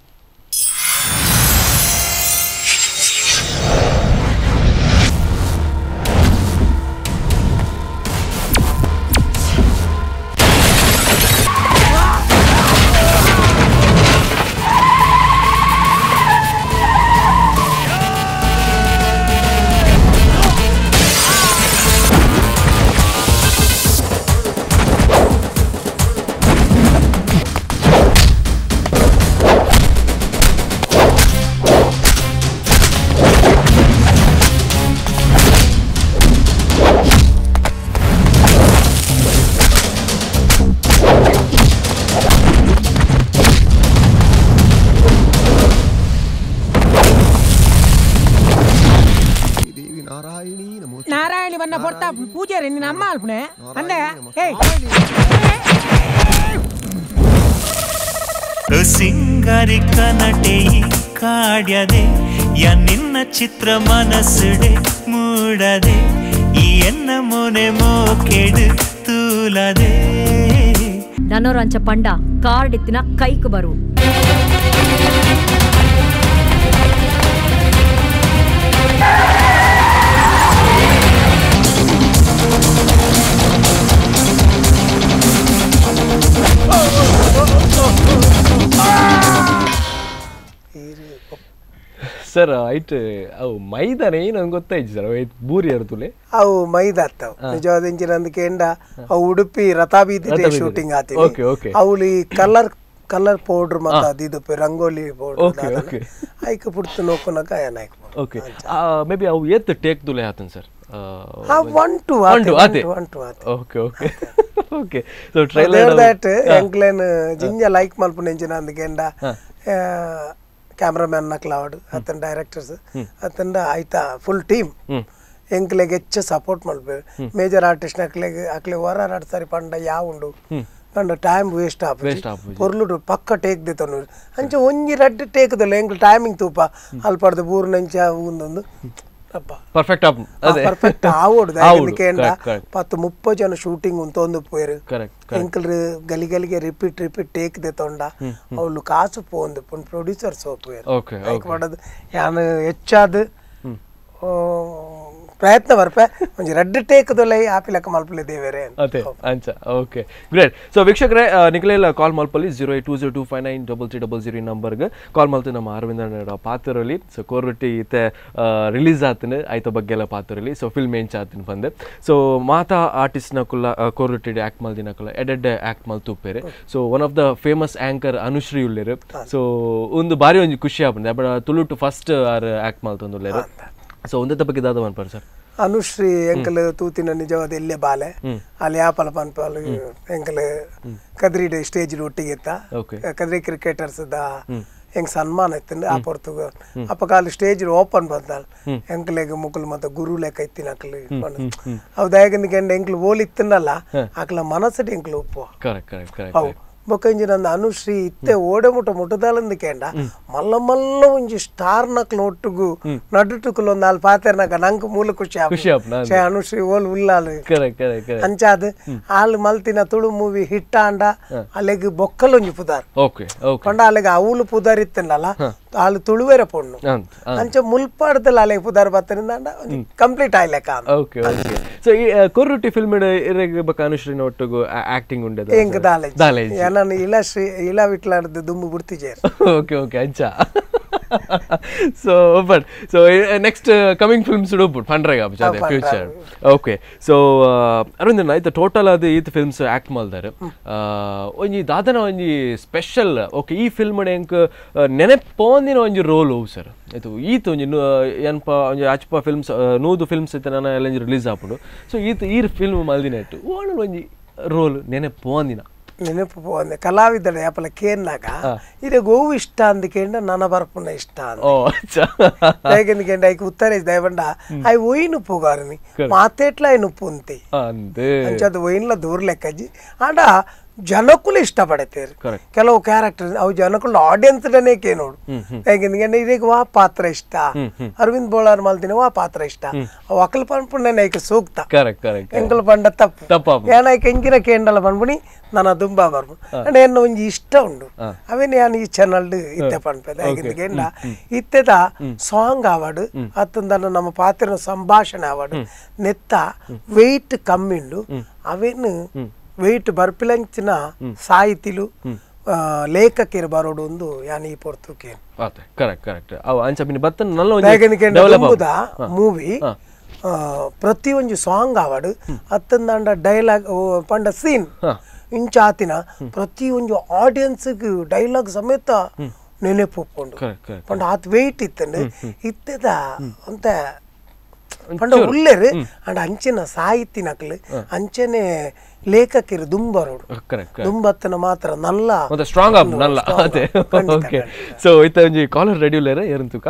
ಬನ್ನ ಪೊರ್ತ ಪೂಜಾರಿ ನಿನ್ನ ಅಮ್ಮ ಅಲ್ಪನೆ ಅಂದೆ ಏಯ್ ಸಿಂಗಾರಿಕ ನಟೆ ಕಾಡ್ಯದೆ ನಿನ್ನ ಚಿತ್ರ ಮನಸ್ಸುಡೆ ಮೂಡದೆ ಈ ಎನ್ನ ಮೊನೆ ಮೋಕೆಡು ತೂಲದೆ ನನ್ನೋರಂಚ ಪಂಡ ಕಾರ್ಡಿತ್ತಿನ ಕೈಕ್ ಬರು ಸರ್ ಐಟ್ ಅವು ಮೈದಾನ ಏನಂತ ಗೊತ್ತಾಯ್ತು ಸರ್ ಬೂರಿ ಇರ್ತುಲೆ ಅವು ಮೈದಾ ಅತ್ತವು ನಿಜವಾದ ಇಂಚಿನಂದಕ್ಕೆ ಎಂಡ ಅವು ಉಡುಪಿ ರಥಾಬೀದಿ ಶೂಟಿಂಗ್ ಆತಿ ಅವಳು ಈ ಕಲರ್ ಪೌಡರ್ ಮತ್ತೆ ಅದಿದು ರಂಗೋಲಿ ಪೌಡರ್ ಐಕ ಪುಡ್ತು ನೋಕೋನಕ ಏನಾಯ್ತು ಓಕೆ ಮೇಬಿ ಅವು ಎತ್ತು ಟೇಕ್ ತುಲೆ ಆತನ್ sir okay so trailer that ಎಂಕ್ಲೇನ್ ಜಿಂಜ ಲೈಕ್ ಮಲ್ಪುನ ಎಂಜಿನ ಅಂದಕ್ಕೆ ಎಂಡ ಕ್ಯಾಮ್ರಾಮ್ಯಾನ್ ನಕ್ಲಾವಡು ಅತನ ಡೈರೆಕ್ಟರ್ಸ್ ಅತಂಡ ಆಯ್ತಾ ಫುಲ್ ಟೀಮ್ ಎಂಕ್ಲೆಗೆ ಹೆಚ್ಚು ಸಪೋರ್ಟ್ ಮಾಡ್ಬೇಕು ಮೇಜರ್ ಆರ್ಟಿಸ್ಟ್ ಅಕ್ಲೆ ಹೊರ ಸಾರಿ ಪಂಡ ಯಾವ ಉಂಡು ಪಂಡ ಟೈಮ್ ವೇಸ್ಟ್ ಆಪು ಪೊರ್ಲುಡು ಪಕ್ಕ ಟೇಕ್ ದಿತ್ತನು ಅಂಚೆ ಒಂಜಿ ರಡ್ಡು ಟೇಕ್ದಲ್ಲ ಎಂಕ್ಲು ಟೈಮಿಂಗ್ ತೂಪ ಅಲ್ಪಡ್ದು ಬೂರು ನಂಚ ಒಂದೊಂದು ಪರ್ಫೆಕ್ಟ್ ಪರ್ಫೆಕ್ಟ್ ಆವೋಡು ಅದಕ್ಕೆ 10-30 ಜನ ಶೂಟಿಂಗ್ ಉಂತೊಂದು ಪೋಯರು ಎಂಕಲ್ರು ಗಲಿಗಲಿಗೆ ರಿಪೀಟ್ ಟೇಕ್ ದೆತ್ತೊಂಡ ಅವಳು ಕಾಸು ಪೋಂದು ಪ್ರೊಡ್ಯೂಸರ್ ಸೋಪು ಮಾಡೋದು ಯಾನು ಹೆಚ್ಚಾದ ಪ್ರಯತ್ನ ಬರ್ಪೆ ಒಂಜಿ ರಡ್ಡು ಟೇಕ್ದೊಲೆ ಆಪಿಲಕ್ಕ ಮಲ್ಪಲೆ ದೇವೇರೆ ಅದೇ ಅಂಚ ಓಕೆ ಗ್ರೇಟ್ ಸೊ ವೀಕ್ಷಕರೇ ನಿಖಲೆಲ್ಲ ಕಾಲ್ ಮಲ್ಪಲ್ಲಿ 08202593300 ನಂಬರ್ಗೆ ಕಾಲ್ ಮಲ್ತು ನಮ್ಮ ಅರವಿಂದ ಪಾತ್ರರಲ್ಲಿ ಸೊ ಕೋರ್ರೊಟ್ಟಿ ಇತ್ತೆ ರಿಲೀಸ್ ಆತನ ಆಯ್ತ ಬಗ್ಗೆ ಎಲ್ಲ ಪಾತ್ರರಲ್ಲಿ ಸೊ ಫಿಲ್ಮ್ ಏಂಚ ಆತನ ಬಂದೆ ಸೊ ಮಾತಾ ಆರ್ಟಿಸ್ಟ್ನ ಕುಲ್ಲ ಕೋರ್ರೊಟ್ಟಿ ಆ್ಯಕ್ಟ್ ಮಲ್ದಿನ ಕುಲ್ಲ ಎಡೆಡ್ ಆ್ಯಕ್ಟ್ ಮಲ್ತುಪ್ಪೇರೆ so one of the famous anchor Anushree ಉಳ್ಳೇರು ಸೊ ಒಂದು ಬಾರಿ ಒಂಜಿ ಖುಷಿ ಆಗ್ಬಂದೆ ಬಟ್ ತುಳುಟು ಫಸ್ಟ್ ಆರ್ ಆ್ಯಕ್ಟ್ ಮಲ್ತೊಂದುಳ್ಳೇರು ಸೊ ಒಂದೇ ಬಗ್ಗೆ ದಾದ ಮನ್ಪಾರ ಸರ್ ಅನುಶ್ರೀ ಎಂಕಲ್ ತೂತಿನ ನಿಜವಾದ ಎಲ್ಲೇ ಬಾಲೆ ಅಲ್ಲಿ ಆಪಲ ಪನ್ಪಾಲು ಎಂಕಲ್ ಕದ್ರಿ ಸ್ಟೇಜ್ ಒಟ್ಟಿಗೆ ಇತ್ತ ಕದ್ರಿ ಕ್ರಿಕೆಟರ್ಸ್ ಹೆಂಗ್ ಸನ್ಮಾನ ಇತ್ತು ಆ ಪೊರ್ತುಗ ಅಪ್ಪಕಾಲ ಸ್ಟೇಜ್ ಓಪನ್ ಬಂದಾಲ್ ಎಂಕ್ಲೆಗ್ ಮುಕ್ಕಲು ಮತ್ತೆ ಗುರು ಲೆಕ್ಕ ಇತ್ತಿನ ಅಕ್ಲು ಅವು ದಯಗಂದಿಗೆ ಎಂಕ್ಲು ಓಲಿತ್ತನಲ್ಲ ಅಕ್ಲ ಮನಸ್ಸಡಿ ಎಂಕ್ಲು ಉಪ್ಪು ಅವು ಬೊಕ್ಕಂಜಿ ನಂದು ಅನುಶ್ರೀ ಇತ್ತೆ ಓಡೆ ಮುಟ್ಟದಾಲಂದು ಕೇಂಡ ಮಲ್ಲ ಮಲ್ಲ ಒಂಜಿ ಸ್ಟಾರ್ ನಕ್ಲು ಒಟ್ಟುಗು ನಡುಟುಕುಲು ಒಂದು ಅಲ್ಲಿ ಪಾತೆರ್ನಾಗ ನಂಗೆ ಮೂಲ ಖುಷಿ ಅನುಶ್ರೀ ಓಲ್ ಉಲ್ಲಾಲು ಅಂಚಾದ ಆಲ್ ಮಲ್ತಿನ ತುಳು ಮೂವಿ ಹಿಟ್ಟ ಅಂಡ ಅಲ್ಲಿಗೆ ಬೊಕ್ಕಲ್ ಒಂಜಿ ಪುದಾರ್ ಪಂಡ ಅಲ್ಲಿಗೆ ಅವಳು ಪುದಾರ್ ಇತ್ತನಲ್ಲ ಆಳು ತುಳುವೇರ ಪೊಣ್ಣು ಅಂಚ ಮುಲ್ಪಾಡದಲ್ಲಿ ಅಲ್ಲಿಗೆ ಪುದಾರ್ ಬತ್ತರಿಂದ ಕಂಪ್ಲೀಟ್ ಆಯ್ಲೆಕ್ಕ ಸೊ ಈ ಕೊರ್ರೊಟ್ಟಿ ಫಿಲ್ಮ್ ಅನುಶ್ರೀ ಒಟ್ಟಿಗೂ ಆಕ್ಟಿಂಗ್ ಉಂಡೆ ಹೆಂಗ್ ದಾಲೇಜ್ ನಾನು ಇಲಾ ವಿಟ್ಲಾಡ್ದು ದುಂಬು ಬಿಡ್ತಿಜೇರ್ ಓಕೆ ಓಕೆ ಅಂಚ so but so next coming films ಉಡುಪುಟ್ ಪಂಡ್ರೆಗ ಫ್ಯೂಚರ್ ಓಕೆ ಸೊ ಅರವಿಂದಣ್ಣ ಆಯ್ತು ಟೋಟಲ್ ಅದು ಈತ್ ಫಿಲ್ಮ್ಸ್ ಆಕ್ಟ್ ಮಲ್ದಾರೆ ಒಂಜಿ ದಾದನ ಒಂಜಿ ಸ್ಪೆಷಲ್ ಓಕೆ ಈ ಫಿಲ್ಮ್ ಎಂಕ್ ನೆನಪೊಂದಿನ ಒಂಜಿ ರೋಲ್ ಅವು ಸರ್ ಆಯ್ತು ಈತ್ ಒಂಜಿ ಏನಪ್ಪ ಒಂಜಿ ಆಚಪ ಫಿಲ್ಮ್ಸ್ ನೂದು ಫಿಲ್ಮ್ಸ್ ಐತೆ ನಾನು ಎಲ್ಲ ರಿಲೀಸ್ ಆಪುಡು ಸೊ ಈತ್ ಈ ಫಿಲ್ಮ್ ಮಲ್ದಿನ ಇಟ್ಟು ಓಣ ಒಂಜಿ ರೋಲ್ ನೆನಪೊಂದಿನ ನೆನಪು ಪೋಂದೆ ಕಲಾವಿದರ ಯಾಪಲ ಕೇನ್ನಾಗ ಇದೇ ಗೋವು ಇಷ್ಟ ಅಂದಕೇಂಡ ನನ್ನ ಬರ್ಪುನ ಇಷ್ಟ ಅಂದ ಐಕ್ ಉತ್ತರೇಜ್ ದಯಬಂಡ ಐ ಒಯ್ನು ಪೋಗಾರನಿ ಮಾತೇಟ್ಲ ಐ ನುಪ್ಪು ಅಂತಿ ಅಂಚದ ಒಯ್ನ್ಲ ದೂರ ಲೆಕ್ಕಜ್ಜಿ ಆಂಡ ಜನಕ್ಕೂ ಇಷ್ಟಪಡತ್ತೇರು ಕೆಲವು ಕ್ಯಾರೆಕ್ಟರ್ ಅವು ಜನಕ್ಕೂ ಆಡಿಯನ್ಸ್ ಡನೇಕೆ ನೋಡು ಹೇಗೆ ಇದೀಗ ವಾ ಪಾತ್ರ ಇಷ್ಟ ಅರವಿಂದ್ ಬೋಳಾರ್ ಮಲ್ದಿನ ವಾ ಪಾತ್ರ ಇಷ್ಟ ಅವು ಅಕಲ್ ಪನ್ಪುಣ್ಣ ನೈಕ ಸೂಕ್ತ ಎಂಕಲ್ ಪಂಡ ತಪ್ಪು ಏನೈಕ ಎಂಗಿನ ಕೇಂಡಲ ಪನ್ಪುಣಿ ನನ್ನ ದುಂಬಾ ಬರ್ಬು ಅಂಡ್ ಎನ್ನ ಒಂಜಿ ಇಷ್ಟ ಉಂಡು ಅವೇನು ಯಾನ್ ಈ ಚಾನಲ್ ಇತ್ತೆ ಪನ್ಪೆದ ಹೇಗಿಂದ ಇತ್ತೆದ ಸಾಂಗ್ ಆವಾಡು ಅತ್ತಂದ ನಮ್ಮ ಪಾತ್ರ ಸಂಭಾಷಣೆ ಆವಾಡು ನೆತ್ತ ವೆಯ್ಟ್ ಕಮ್ಮಿಂಡು ಅವೇನು ವೆಯ್ಟ್ ಬರ್ಪಿಲಂಚಿನ ಸಾಹಿತಿಲು ಲೇಖಕರು ಬರೋಡು ಒಂದು ಯಾನ್ ಈ ಪೊರ್ತುಕೆ ಮೂವಿ ಪ್ರತಿಯೊಂದು ಸಾಂಗ್ ಆವಾಡು ಅತ್ತಂದ ಡೈಲಾಗ್ ಪಂಡ ಸೀನ್ ಇಂಚ ಆತಿನ ಪ್ರತಿಯೊಂದು ಆಡಿಯನ್ಸ್ ಡೈಲಾಗ್ ಸಮೇತ ನೆನೆಪೊಪ್ಪುಂಡು ಪಂಡ ಆತ್ ವೆಯ್ಟ್ ಇತ್ತಂಡು ಇತ್ತದ ಅಂತ ಪಂಡ ಉಳ್ಳೇರು ಅಂಡ್ ಅಂಚಿನ ಸಾಹಿತಿ ನಕ್ಲು ಅಂಚನೆ ಲೇಖಕರು ದುಂಬರೋಡು ದುಂಬತ್ತನ ಮಾತ್ರ ನಲ್ಲ ಸ್ಟ್ರಾಂಗ್ ಆಪ್ ನಲ್ಲ ಅದೇ ಓಕೆ ಸೊ ಇತ್ತ ಒಂಜಿ ಕಾಲರ್ ರೆಡ್ಯುಲರ್ ಏರಂತುಕ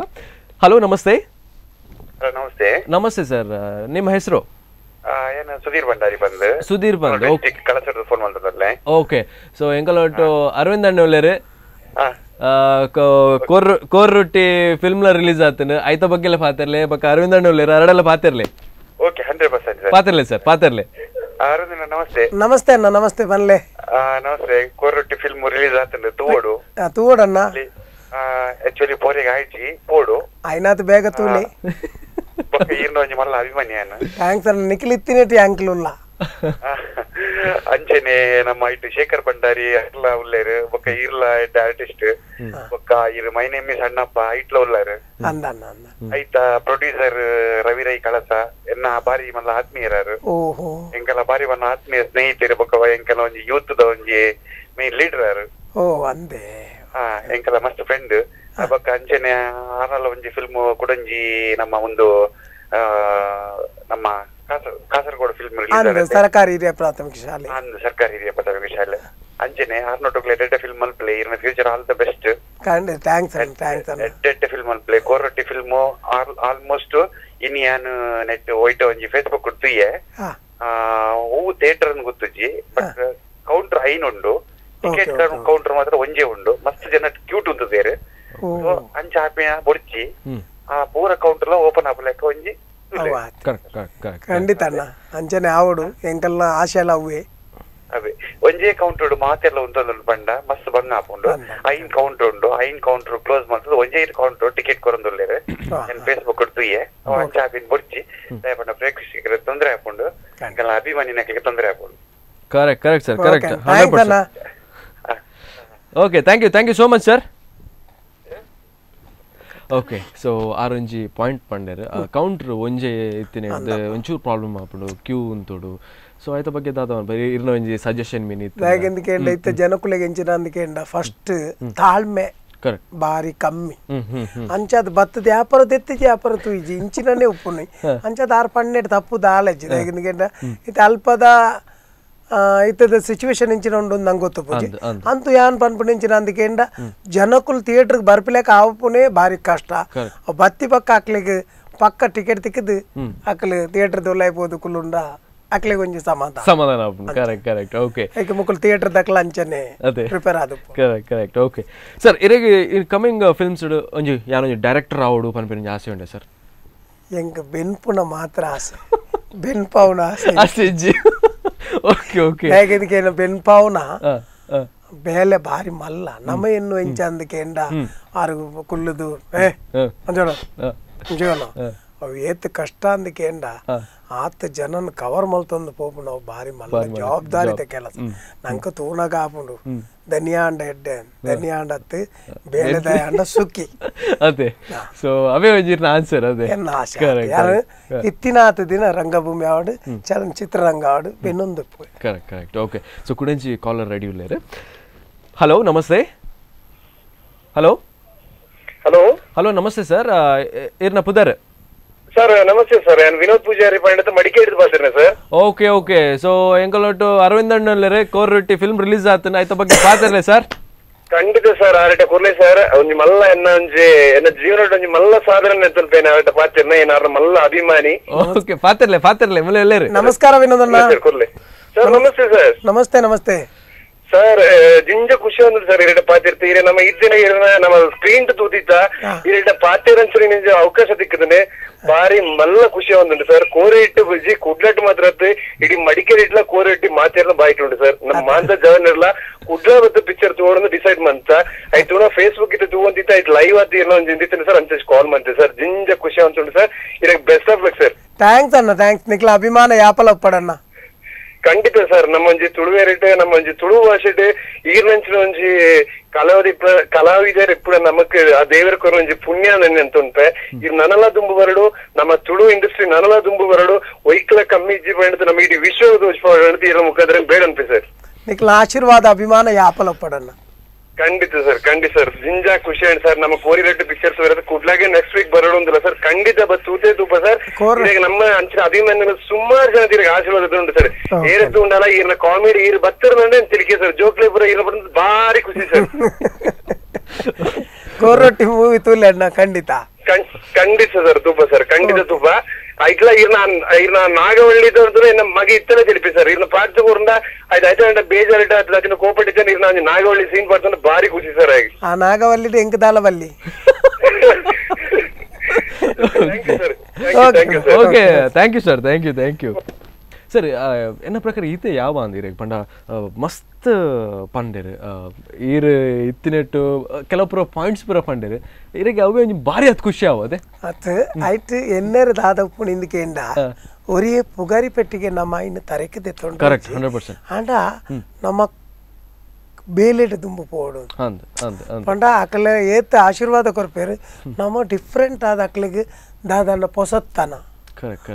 ಹಲೋ ನಮಸ್ತೆ ನಮಸ್ತೆ ನಮಸ್ತೆ ಸರ್ ನಿಮ್ಮ ಹೆಸರು ಏನು ಸುಧೀರ್ ಭಂಡಾರಿ ಬಂದು ಸುಧೀರ್ ಬಂದು ಕಳಸದ ಫೋನ್ ಮಾಡ್ತದಲ್ಲೇ. ಓಕೆ ಸೊ ಎಂಕಲೊಟ್ಟು ಅರವಿಂದ್ ಅಣ್ಣ ಒಳ್ಳೆರು ಕೋರ್ ರೊಟ್ಟಿ ಫಿಲ್ಮ್ ರಿಲೀಸ್ ಆತನು ಐತ ಬಗ್ಗೆ ಪಾತಿರ್ಲೆ ಬಕ್ಕ ಅರವಿಂದ್ ಅಣ್ಣ ಒಳ್ಳೆರು ಅರಡೆಲ್ಲ ಪಾತಿರ್ಲೆ. ಓಕೆ 100% ಪಾತಿರ್ಲೆ ಸರ್ ಪಾತಿರ್ಲೆ. ಅರವಿಂದ್ ನಮಸ್ತೆ. ನಮಸ್ತೆ ಅಣ್ಣ ನಮಸ್ತೆ ಬನ್ಲೆ. ನಮಸ್ತೆ. ಕೋರ್ ರೊಟ್ಟಿ ಫಿಲ್ಮ್ ರಿಲೀಸ್ ಆತಂದು ತೂವಡು ತೂವಡಣ್ಣ ಆಕ್ಚುಲಿ ಪೋರಿಗೆ ಆಯ್ಚಿ ಪೋಡು అయినాత ಬೇಗ ತೂಲಿ ಬೊಕ್ಕ ಈರ್ನ ಒಂಜಿ ಮಲ್ಲ ಅಭಿಮಾನಿಯನ್ನ ಥ್ಯಾಂಕ್ಸ್ ಅಣ್ಣ ನಿಖಿಲಿತ್ತಿನೇಟಿ ಅಂಕ್ಲುಲ್ಲ ಅಂಚನೆ ನಮ್ಮ ಇಟ್ಟು ಶೇಖರ್ ಭಂಡಾರಿ ಅಟ್ಲ ಉಳ್ಳೇರು ಬೊಕ್ಕ ಈರ್ಲ ಆರ್ಟಿಸ್ಟ್ ಬೊಕ್ಕ ಇರು ಮೈ ನೇಮ್ ಇಸ್ ಅಣ್ಣಪ್ಪ ಐಟ್ಲ ಉಳ್ಳಾರು ಅಂದಣ್ಣ ಐತ ಪ್ರೊಡ್ಯೂಸರ್ ರವಿರೈ ಕಳಸ ಎನ್ನ ಬಾರಿ ಮಲ್ಲ ಆತ್ಮೀಯರಾರು. ಓಹೋ ಎಂಕಲ ಬಾರಿ ಮಲ್ಲ ಆತ್ಮೀಯ ಸ್ನೇಹಿತರು ಬೊಕ್ಕ ಎಂಕಲ ಒಂಜಿ ಯೂತ್ ದ ಒಂಜಿ ಮೇನ್ ಲೀಡರ್ ಆರು. ಓ ಅಂದೆ ಎಂಕಲ ಮಸ್ತ್ ಫ್ರೆಂಡ್ ಬೊಕ್ಕ ಅಂಚನೆ ಆನಲ ಒಂಜಿ ಫಿಲ್ಮ್ ಕುಡಂಜಿ ನಮ್ಮ ಒಂದು ನಮ್ಮ ಕಾಸರಗೋಡು ಫಿಲ್ಮ್ ರಿಲೀಸ್ ಸರ್ಕಾರಿ ಹಿರಿಯ ಪ್ರಾಥಮಿಕ ಶಾಲೆ ಸರ್ಕಾರಿ ಹಿರಿಯ ಪ್ರಾಥಮಿಕ ಶಾಲೆ ಅಂಚನೆ ಆರ್ನೋಟೋಗ್ಲೆ ಡೆಡ್ ಫಿಲ್ಮ್ ಅಲ್ಲಿ play in future all the best. Thanks dead film ಅಲ್ಲಿ ಪ್ಲೇ ಕೋರೊಟ್ಟಿ ಫಿಲ್ಮ್ ಆಲ್ಮೋಸ್ಟ್ ಇನಿಯಾನ್ ನೆಟ್ ಒಯ್ಟ ಒಂಜಿ ಫೇಸ್ಬುಕ್ ಕೊಡ್ತೀಯೆ ಹೂವು ಥಿಯೇಟರ್ ಅನ್ನು ಗೊತ್ತುಜಿ ಬಟ್ ಕೌಂಟರ್ ಐನುಂಡು ಟಿಕೆಟ್ ಕೌಂಟರ್ ಮಾತ್ರ ಒಂಜೇ ಉಂಡು ಮಸ್ತ್ ಜನ ಕ್ಯೂಟ್ ಉಂತದೇರು ಅಂಚ ಆಪಿನ ಬೊಡ್ಚಿ ಆ ಪೂರ ಕೌಂಟರ್ ಓಪನ್ ಆಪಲೆಕ್ಕ ಒಂಜಿ ಖಂಡಿತ ಅಣ್ಣ ಅಂಚನೆ ಆವಡು ಎಂಕಲ್ನ ಆಶೆ ಎಲ್ಲ ಅವೇ ಅದೇ ಒಂಜೇ ಕೌಂಟರ್ ಮಾತೆಲ್ಲ ಉಂಟು ಬಂಡ ಮಸ್ತ್ ಬಂಗ ಹಾಕೊಂಡು ಐನ್ ಕೌಂಟರ್ ಉಂಡು ಐನ್ ಕೌಂಟರ್ ಕ್ಲೋಸ್ ಮಾಡ್ತದೆ ಒಂಜೇ ಕೌಂಟರ್ ಟಿಕೆಟ್ ಕೊರೊಂದುಲ್ಲೇರು ಫೇಸ್ಬುಕ್ ಕೊಡ್ತೀಯೆ ಅಂಚ ಆಪಿನ ಬೊಡ್ಚಿ ದಯಪಂಡ ಪ್ರೇಕ್ಷಕರ ತೊಂದರೆ ಹಾಕೊಂಡು ಅಭಿಮಾನಿನಕ್ಕೆ ತೊಂದರೆ ಹಾಕೊಂಡು. Correct sir correct. Okay thank you so much sir. Okay so ಆರೊಂಜಿ ಪಾಯಿಂಟ್ ಪಂಡೇರು ಕೌಂಟ್ರ್ ಒಂಜೆ ಇತ್ತಿನ ಒಂಚೂರು ಪ್ರಾಬ್ಲಮ್ ಆಪುಂಡು ಕ್ಯೂ ಉಂತುಡು ಸೊ ಐತ ಬಗ್ಗೆ ದಾದ ಬರೀ ಇರ್ನ ಒಂಜಿ ಸಜೆಷನ್ ಮೀನಿ ಎಂದಕೇಂಡ ಇತ್ತ ಜನಕುಲೆಗೆ ಎಂಚಿನ ಅಂದಕೇಂಡ ಫಸ್ಟ್ ತಾಳ್ಮೆ ಬಾರಿ ಕಮ್ಮಿ ಅಂಚದ ಬತ್ತದ ವ್ಯಾಪಾರ ತೆತ್ತಿಜಿ ವ್ಯಾಪಾರ ತೂಯಿಜಿ ಇಂಚಿನೇ ಉಪ್ಪುನಿ ಅಂಚದ ಆರು ಪನ್ನೆರಡು ತಪ್ಪು ದಾಲೆಜಿ ಎಂದಕೇಂಡ ಇತ್ತ ಅಲ್ಪದ ಇತ್ತದ ಸಿಚುವೇಶನ್ ಇಂಚಿನ ಉಂಡು ನಂಗೆ ಗೊತ್ತು ಪೂಜೆ ಅಂತೂ ಯಾನ್ ಪನ್ಪುಣಿಂಚಿನ ಅಂದಕೇಂಡ ಜನಕುಲ್ ಥಿಯೇಟರ್ಗೆ ಬರ್ಪಿಲೇಕ ಆವಪುನೇ ಬಾರಿ ಕಷ್ಟ ಬತ್ತಿ ಪಕ್ಕ ಹಾಕ್ಲಿಕ್ಕೆ ಪಕ್ಕ ಟಿಕೆಟ್ ತಿಕ್ಕದು ಹಾಕ್ಲಿ ಥಿಯೇಟರ್ ದೊಲ್ಲಾಯ್ಬೋದು ಕುಲ್ಲುಂಡ ಹಾಕ್ಲಿಗೆ ಒಂಜಿ ಸಮಾಧಾನ ಕರೆಕ್ಟ್ ಓಕೆ ಐಕೆ ಮುಕ್ಕುಲ್ ಥಿಯೇಟರ್ ದಕ್ಲ ಅಂಚನೆ ಪ್ರಿಪೇರ್ ಆದ ಕರೆಕ್ಟ್ ಓಕೆ ಸರ್ ಇರಗೆ ಕಮಿಂಗ್ ಫಿಲ್ಮ್ಸ್ ಒಂಜಿ ಯಾನೊಂಜಿ ಡೈರೆಕ್ಟರ್ ಆವಡು ಪನ್ಪಿನ ಆಸೆ ಉಂಡೆ ಸರ್ ಎಂಕ ಬೆನ್ಪುನ ಮಾತ್ರ ಆಸೆ ಬೆನ್ಪಾವನ ಆಸೆ ಓಕೆ ಓಕೆ ಹೇಗೆ ಬೆನ್ಪಾವನ ಬೇಲೆ ಬಾರಿ ಮಲ್ಲ ನಮ್ಮ ಎನ್ನು ಎಂಚ ಅಂದಕೇಂಡ ಆರು ಕುಲ್ಲುದು ಅವು ಏತ್ ಕಷ್ಟ ಅಂದಕೇಂಡ ಆತ ಜನನ್ ಕವರ್ ಮಲ್ತೊಂದು ಪೋಪು ನಾವು ಬಾರಿ ಮಲ್ಲ ಜವಾಬ್ದಾರಿತ ಕೆಲಸ ನಂಕ ತೂಣಗ ಆಪುಂಡು ಧನಿಯಾಂಡ ಎಡ್ಡೆ ಧನಿಯಾಂಡತ್ತು ಬೇಳೆದ ಅಂಡ ಸುಕ್ಕಿ ಅದೇ ಸೊ ಅವೇ ಒಂಜಿರ್ನ ಆನ್ಸರ್ ಅದೇ ಎನ್ನ ಆಸೆ ಇತ್ತಿನ ಆತ ದಿನ ರಂಗಭೂಮಿ ಆವಡು ಚಲನಚಿತ್ರರಂಗ ಆವಡು ಬೆನ್ನೊಂದು ಕರೆಕ್ಟ್ ಓಕೆ ಸೊ ಕುಡಂಜಿ ಕಾಲರ್ ರೆಡಿ ಉಳ್ಳೇರು. ಹಲೋ ನಮಸ್ತೆ. ಹಲೋ ನಮಸ್ತೆ ಸರ್ ಇರ್ನ ಪುದರ್ ಸರ್ ನಮಸ್ತೆ ಸರ್ ನಾನು ವಿನೋದ್ ಪೂಜಾರಿ ಪಂಡಿತ ಮಡಿಕೇರಿ ಬರ್ತೀನಿ ಸರ್. ಓಕೆ ಸೊ ಎಂಕಲೊಟ್ಟು ಅರವಿಂದ್ ಅಣ್ಣಲ್ಲರೆ ಕೋರ್ ರೊಟ್ಟಿ ಫಿಲ್ಮ್ ರಿಲೀಸ್ ಆತನ ಐತ ಬಗ್ಗೆ ಪಾತಿರ್ಲೆ ಸರ್. ಖಂಡಿತ ಸರ್ ಆರಟ ಕೊರ್ಲೆ ಸರ್ ಒಂಜಿ ಮಲ್ಲ ಎನ್ನ ಜೀವನ ಒಂಜಿ ಮಲ್ಲ ಸಾಧನೆ ಎತ್ತಲ್ಪೇನೆ ಆರಟ ಪಾತಿರ್ನ ಏನಾರ ಮಲ್ಲ ಅಭಿಮಾನಿ. ಓಕೆ ಪಾತಿರ್ಲೆ ಮುಲೆ ಎಲ್ಲೇರು. ನಮಸ್ಕಾರ ವಿನೋದ್ ಅಣ್ಣ. ಕೊರ್ಲೆ ಸರ್ ನಮಸ್ತೆ ಸರ್. ನಮಸ್ತೆ ಸರ್ ಜಿಂಜ ಖುಷಿ ಒಂದ್ ಸರ್ ಇರಟ ಪಾತಿರ್ತೀರಿ ನಮ್ಮ ಇದ್ದಿನ ನಮ್ಮ ಸ್ಕ್ರೀನ್ ತೂತಿತ್ತ ಇರಟ ಪಾತಿರಂಚರಿ ನಿಜ ಅವಕಾಶ ಸಿಕ್ಕದನೆ ಬಾರಿ ಮಲ್ಲ ಖುಷಿ ಒಂದುಂಟು ಸರ್. ಕೋರೆ ಇಟ್ಟು ಬುಜಿ ಕುಡ್ಲಟ್ ಮಾತ್ರ ಇಡೀ ಮಡಿಕೇರಿ ಇಟ್ಲ ಕೋರೆ ಇಟ್ಟು ಮಾತಿರ್ನ ಬಾಯ್ಟುಂಟು ಸರ್. ನಮ್ಮ ಮಾಂತ ಜವನ್ನೆಲ್ಲ ಕುಡ್ಲ ಬತ್ತು ಪಿಕ್ಚರ್ ತಗೊಂಡು ಡಿಸೈಡ್ ಮಂತ ಆಯ್ತು ಫೇಸ್ಬುಕ್ ಇಟ್ಟು ತಗೊಂಡಿತ್ತ ಆಯ್ತು ಲೈವ್ ಆದ ಏನೋ ಒಂದು ಜಿಂದಿತ್ತೇನೆ ಸರ್ ಅಂತ ಕಾಲ್ ಮಾಡ್ತೇವೆ ಸರ್. ಜಿಂಜ ಖುಷಿ ಅಂತುಂಟು ಸರ್. ಇದಕ್ಕೆ best of luck sir. Thanks ಅಣ್ಣ ಥ್ಯಾಂಕ್ಸ್ ನಿಕ್ಲ ಅಭಿಮಾನ ಯಾಪಲ ಒಪ್ಪಡಣ್ಣ. ಖಂಡಿತ ಸರ್ ನಮ್ಮೊಂಜಿ ತುಳುವೇರಿಟ್ಟು ನಮ್ಮೊಂಜಿ ತುಳು ಭಾಷೆಟ್ ಈರ್ನಂಚಿನ ಒಂಜಿ ಕಲಾವಿದರು ಎప్పుడు ನಮಕ್ ಆ ದೇವರ ಕೊರ ಒಂಜಿ ಪುಣ್ಯ ಅಂತ ಉಂಟೆ ಇದು ನನಲ ದುಂಬು ಬರಡು ನಮ್ಮ ತುಳು ಇಂಡಸ್ಟ್ರಿ ನನಲ ದುಂಬು ಬರಡು ಒಯ್ಕಲ ಕಮ್ಮಿ ಇಜ್ಜಿ ಪಂಡಿತ ನಮಗೆ ಇಡೀ ವಿಶ್ವ ದೋಷ ಇರೋ ಮುಖಾಂತರ ಬೇಡ ಅನ್ಪಿ ಸರ್. ನಿಕ್ಲ ಆಶೀರ್ವಾದ ಅಭಿಮಾನ ಯಾಪಲ ಒಪ್ಪಡಣ್ಣ. ಖಂಡಿತ ಸರ್ ಜಿಂಜಾ ಖುಷಿ ಅಂಡ್ ಸರ್ ನಮ್ಮ ಕೋರಿ ರೆಡ್ಡಿ ಪಿಕ್ಚರ್ಸ್ ಬರೋದು ಕುಡ್ಲಾಗೆ ನೆಕ್ಸ್ಟ್ ವೀಕ್ ಬರೋದಿಲ್ಲ ಸರ್. ಖಂಡಿತ ತೂತೆ ತೂಪ ಸರ್. ಈಗ ನಮ್ಮ ಅಂಚಿನ ಅಭಿಮಾನ ಸುಮಾರು ಜನ ತಿರುಗಿ ಆಶೀರ್ವಾದ ಉಂಟು ಸರ್. ಏರತ್ತು ಉಂಡಲ್ಲ ಈರ್ನ ಕಾಮಿಡಿ ಈರ್ ಬತ್ತರದಂಡೆ ತಿರುಗಿ ಸರ್ ಜೋಕ್ಲೆ ಪುರ ಈರ್ನ ಬಂದು ಭಾರಿ ಖುಷಿ ಸರ್. ಕೋರೊಟ್ಟಿ ಮೂವಿ ತೂಲೆ ಅಣ್ಣ ಖಂಡಿತ ಖಂಡಿತ ಸರ್ ತೂಪ ಸರ್ ಖಂಡಿತ ತೂಪ ఇట్లా ఈయన నాగవల్లితో ఈయన మగ ఇత్తనే తెలిపిస్తారు ఈయన పార్టీ కూడా అది అయితే బేజారిట అట్లా కోపట్టితే ఈయన నాగవల్లి సీన్ పడుతుంటే భారీ ఖుషి సార్ ఆ నాగవల్లి ఎంకదాలవల్లి. Okay thank you sir, thank you sir. ಎನ್ನ ಪ್ರಕಾರ ಈತೆ ಯಾವ ಅಂದಿರ ಪಂಡ ಮಸ್ತ್ ಪಂಡೇರು ಈರು ಇತ್ತಿನೆಟ್ಟು ಕೆಲವು ಪುರ ಪಾಯಿಂಟ್ಸ್ ಪುರ ಪಂಡೇರು ಇರಗೆ ಅವೇ ಒಂಜಿ ಬಾರಿ ಅದು ಖುಷಿ ಆವದೆ ಅದು ಆಯ್ತು ಎನ್ನೇರು ದಾದಪ್ಪು ನಿಂದಕೇಂಡ ಒರಿಯೇ ಪುಗಾರಿ ಪೆಟ್ಟಿಗೆ ನಮ್ಮ ಇನ್ನು ತರಕ್ಕೆ ತೆತ್ತೊಂಡು ಕರೆಕ್ಟ್ 100% ಆಂಡ ನಮ್ಮ ಬೇಲೆಡ್ ದುಂಬು ಪೋಡು ಪಂಡ ಅಕ್ಕಲೆ ಏತ್ ಆಶೀರ್ವಾದ ಕೊರ್ಪೇರು ನಮ್ಮ ಡಿಫ್ರೆಂಟ್ ಆದ ಅಕ್ಕಲಿಗೆ ದಾದನ್ನ ಪೊಸತ್ತನ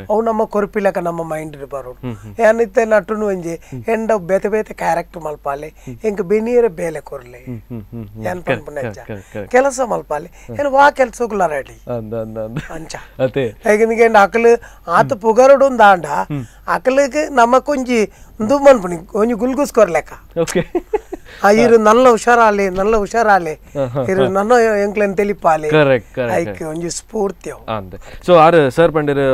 ಅವು ನಮ್ಮ ಕೊರ್ಪಿಲಕ ನಮ್ಮ ಮೈಂಡ್ ಬರೋಡು ಏನಿತ್ತೆ ನಟುನು ಒಂಜಿ ಎಂಡ ಬೇತೆ ಬೇತೆ ಕ್ಯಾರೆಕ್ಟರ್ ಮಲ್ಪಾಲೆ ಎಂಕ ಬೆನೀರ ಬೇಲೆ ಕೊರ್ಲೆ ಏನ್ ಪಂಪುನೆಜ್ಜ ಕೆಲಸ ಮಲ್ಪಾಲೆ ಏನು ವಾ ಕೆಲ್ಸಗುಲ ರೆಡಿ ಅಂಚ ಹೇಗೆ ಅಕ್ಕಲು ಆತ ಪುಗರಡು ದಾಂಡ ಅಕ್ಕಲಿಗೆ ನಮ್ಮ ಕೊಂಜಿ ದುಮ್ಮನ್ಪುನಿ ಒಂಜಿ ಗುಲ್ಗುಸ್ ಕೊರ್ಲೆಕ್ಕ ಇರು ನಲ್ಲ ಹುಷಾರಾಲೆ ಇರು ನನ್ನ ಎಂಕ್ಲೆನ್ ತೆಲಿಪಾಲೆ ಐಕ್ ಒಂಜಿ ಸ್ಫೂರ್ತಿ ಸೊ ಆರ್ ಸರ್ ಪಂಡೇರು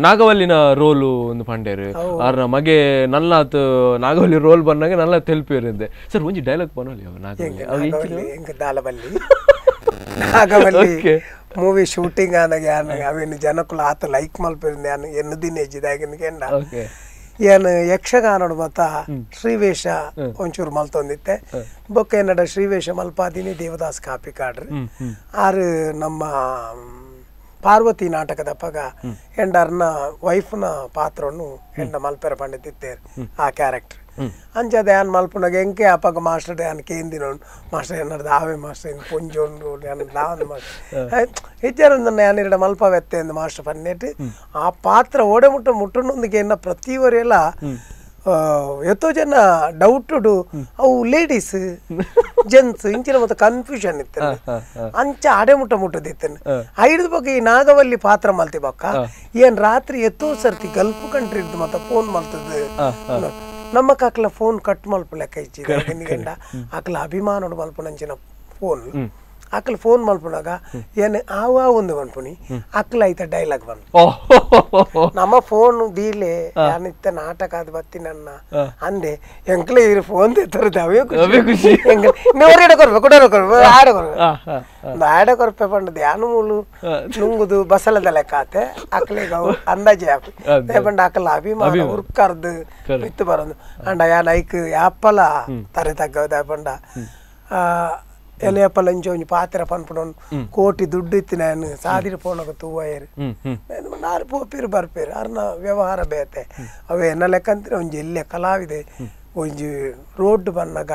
ನಾಗವಲ್ಲಿನ ರೋಲು ಒಂದು ಪಂಡೇರು ಆರ್ನ ಮಗೆ ನಲ್ಲಾತ್ ನಾಗವಲ್ಲಿ ರೋಲ್ ಬಂದಾಗ ನಲ್ಲ ತೆಲ್ಪಿರಿಂದೆ ಸರ್ ಒಂಜಿ ಡೈಲಾಗ್ ಬನ್ನಲಿ ನಾಗವಲ್ಲಿ ಎಂಕ ದಾಲವಲ್ಲಿ ನಾಗವಲ್ಲಿ ಮೂವಿ ಶೂಟಿಂಗ್ ಆನಾಗ ಅವೇನು ಜನಕ್ಕುಲ ಆತ ಲೈಕ್ ಮಲ್ಪಿರಿಂದೆ ಎನ್ನು ದಿನ ಹೆಜ್ಜಿದಾಗಿನ ಏನು ಯಕ್ಷಗಾನಡು ಮತ್ತ ಶ್ರೀವೇಷ ಒಂಚೂರು ಮಲ್ತೊಂದಿತ್ತೆ ಬೊಕ್ಕ ಏನಡ ಶ್ರೀವೇಷ ಮಲ್ಪಾದಿನಿ ದೇವದಾಸ್ ಕಾಪಿ ಕಾಡ್ರಿ ಆರು ನಮ್ಮ ಪಾರ್ವತಿ ನಾಟಕದ ಪಗ ಎಂಡರ್ನ ವೈಫ್ನ ಪಾತ್ರವನ್ನು ಎಂಡ ಮಲ್ಪೆರ ಪಂಡಿತಿತ್ತೇರು ಆ ಕ್ಯಾರೆಕ್ಟರ್ ಅಂಚದ ಯಾನ್ ಮಲ್ಪುನಾಗ ಎಂಕೆ ಅಪಗ ಮಾಸ್ಟರ್ ಯಾನ್ ಕೇಂದಿನೋಡು ಮಾಸ್ಟರ್ ಏನರ್ದು ಆವೆ ಮಾಸ್ಟರ್ ಏನು ಪುಂಜೊಂಡು ದಾವನ ಮಾಸ್ಟರ್ ಹೆಚ್ಚಾರ ಯಾನಿರಡ ಮಲ್ಪವೆತ್ತೆ ಎಂದು ಮಾಸ್ಟರ್ ಪನ್ನೆಟ್ಟು ಆ ಪಾತ್ರ ಓಡೆ ಮುಟ್ಟನೊಂದಿಗೆ ಎನ್ನ ಪ್ರತಿವರೆಲ್ಲ ಎಷ್ಟೋ ಜನ ಡೌಟುಡು ಅವು ಲೇಡೀಸ್ ಜೆಂಟ್ಸ್ ಇಂಚಿನ ಮತ್ತೆ ಕನ್ಫ್ಯೂಷನ್ ಇತ್ತು ಅಂಚ ಆಡೆ ಮುಟ್ಟದಿತ್ತೇನೆ ಐದು ಬಗ್ಗೆ ಈ ನಾಗವಲ್ಲಿ ಪಾತ್ರ ಮಲ್ತಿ ಬಕ್ಕ ಏನ್ ರಾತ್ರಿ ಎತ್ತೋ ಸರ್ತಿ ಗಲ್ಫ್ ಕಂಟ್ರಿ ಇದ್ದು ಮತ್ತೆ ಫೋನ್ ಮಲ್ತದ ನಮ್ಮ ಕಾಕ್ಲ ಫೋನ್ ಕಟ್ ಮಲ್ಪ ಲೆಕ್ಕ ಇಚ್ಚಿದ ಆಕಲ ಅಭಿಮಾನೋಡು ಮಲ್ಪನಂಚಿನ ಫೋನ್ ಅಕ್ಕಲ್ ಫೋನ್ ಮಲ್ಪನಾಗ ಏನು ಆವ ಒಂದು ಬಂದ್ಪುನಿ ಅಕ್ಕಲ ಐತ ಡೈಲಾಗ್ ಬಂದು ನಮ್ಮ ಫೋನ್ ದೀಲೆ ಯಾನಿತ್ತ ನಾಟಕ ಅದು ಬತ್ತಿ ನನ್ನ ಅಂದೆ ಎಂಕ್ಲೆ ಇರು ಫೋನ್ ತೆತ್ತರದ ಅವೇ ಖುಷಿ ಆಡ ಕೊರ್ಪೆ ಪಂಡದ ಯಾನು ಮೂಲು ನುಂಗುದು ಬಸಲದ ಲೆಕ್ಕ ಆತೆ ಅಕ್ಕಲಿಗೆ ಅಂದಾಜೆ ಪಂಡ ಅಕ್ಕಲ ಅಭಿಮಾನ ಉರ್ಕರ್ದು ಇತ್ತು ಬರೋದು ಅಂಡ ಯಾನ್ ಐಕ್ ಯಾಪಲ ತರೆ ತಗ್ಗದ ಪಂಡ ಎಲೆಯಪ್ಪ ಲಂಚ ಒಂಜಿ ಪಾತ್ರ ಪನ್ಪುಡೊಂದು ಕೋಟಿ ದುಡ್ಡು ಇತ್ತು ನಾನು ಸಾದಿರ ಪೋಣಗ ತೂವಯರು ನಾರು ಪೋಪಿರು ಬರ್ಪೇರು ಅರ್ನ ವ್ಯವಹಾರ ಬೇತೆ ಅವೇ ಎನ್ನ ಲೆಕ್ಕಂತಿನ ಒಂಜಿ ಎಲ್ಲೆ ಕಲಾವಿದೆ ಒಂಜಿ ರೋಡ್ ಬನ್ನಾಗ